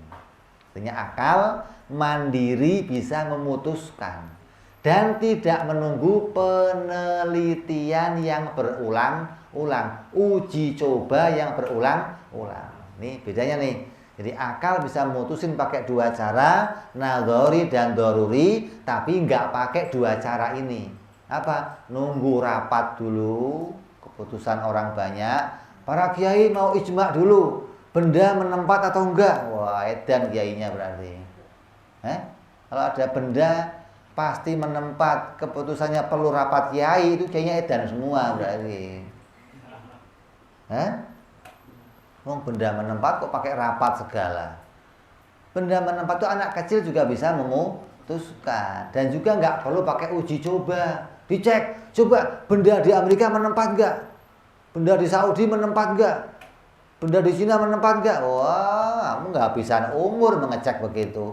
Artinya akal mandiri bisa memutuskan dan tidak menunggu penelitian yang berulang-ulang, uji coba yang berulang-ulang. Nih bedanya nih. Jadi akal bisa memutusin pakai 2 cara, nadzori dan dzaruri, tapi nggak pakai 2 cara ini. Apa? Nunggu rapat dulu, keputusan orang banyak. Para kiai mau ijma dulu, benda menempat atau enggak? Wah, edan kiainya berarti. Kalau ada benda pasti menempat, keputusannya perlu rapat kiai, itu kiainya edan semua berarti. Benda menempat kok pakai rapat segala. Benda menempat itu anak kecil juga bisa memutuskan. Dan juga nggak perlu pakai uji coba. Dicek, coba benda di Amerika menempat nggak? Benda di Saudi menempat nggak? Benda di Cina menempat nggak? Wah, kamu nggak habisan umur mengecek begitu.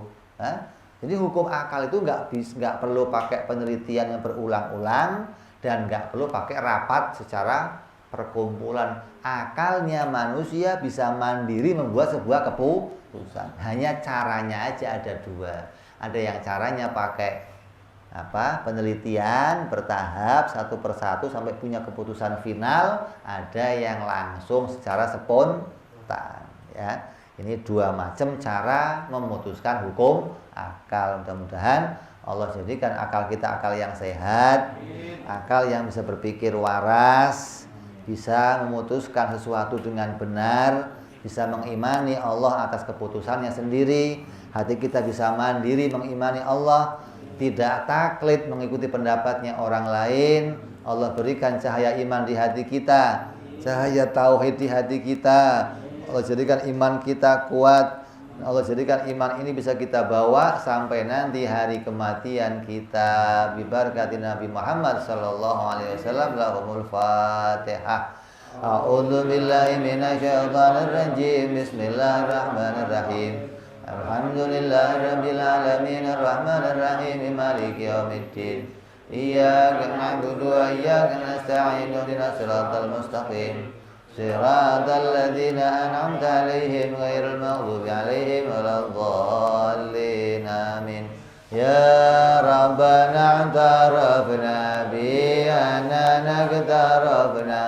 Jadi hukum akal itu nggak perlu pakai penelitian yang berulang-ulang dan nggak perlu pakai rapat secara perkumpulan. Akalnya manusia bisa mandiri membuat sebuah keputusan. Hanya caranya aja ada 2. Ada yang caranya pakai penelitian bertahap satu persatu sampai punya keputusan final. Ada yang langsung secara spontan. Ya, ini 2 macam cara memutuskan hukum akal. Mudah-mudahan Allah jadikan akal kita akal yang sehat, akal yang bisa berpikir waras, bisa memutuskan sesuatu dengan benar, bisa mengimani Allah atas keputusannya sendiri. Hati kita bisa mandiri mengimani Allah, tidak taklid mengikuti pendapatnya orang lain. Allah berikan cahaya iman di hati kita, cahaya tauhid di hati kita. Allah jadikan iman kita kuat. Allah jadikan iman ini bisa kita bawa sampai nanti hari kematian kita. Bi barakati Nabi Muhammad sallallahu alaihi wasallam. Lahumul Fatihah. A'udzu billahi minasyaitonir rajim. Bismillahirrahmanirrahim. Alhamdulillahirabbil alamin arrahmanir rahim maliki yaumiddin. Iyyaka na'budu wa iyyaka nasta'in. Ihdinas siratal mustaqim. صراط الذين أنعمت عليهم غير المغضوب عليهم ولا الضالين آمين يا ربنا اعترفنا بأننا اقترفنا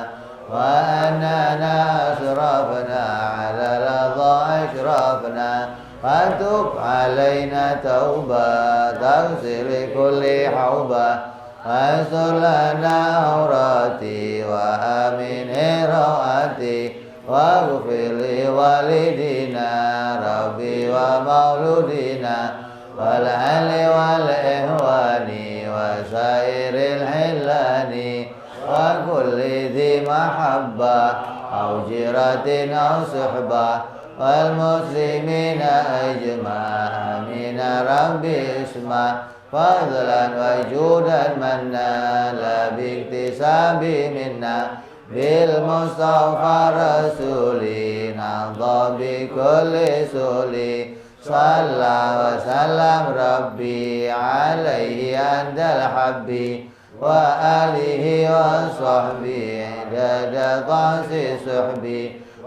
وأننا أسرفنا على رضا أشرفنا فتب علينا توبة تغفر كل حوبة واستر لنا عوراتي وآمن روعاتي واغفر لوالدينا ربي ومولودنا والأهل والإخوان وسائر الحلان وكل ذي محبة أو جيرة أو صحبة والمسلمين أجمع آمين ربي اسمع فضلا وجودا منا لا باكتساب منا بالمصطفى رسولي نهضى بكل سولي صلى وسلم ربي عليه عند الحب وآله وصحبه عدد طاس صحبي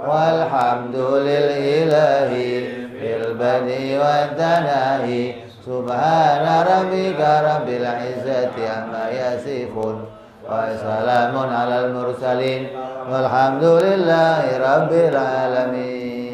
والحمد للإله في البدء والتناهي سبحان ربك رب العزة عما يصفون وسلام على المرسلين والحمد لله رب العالمين.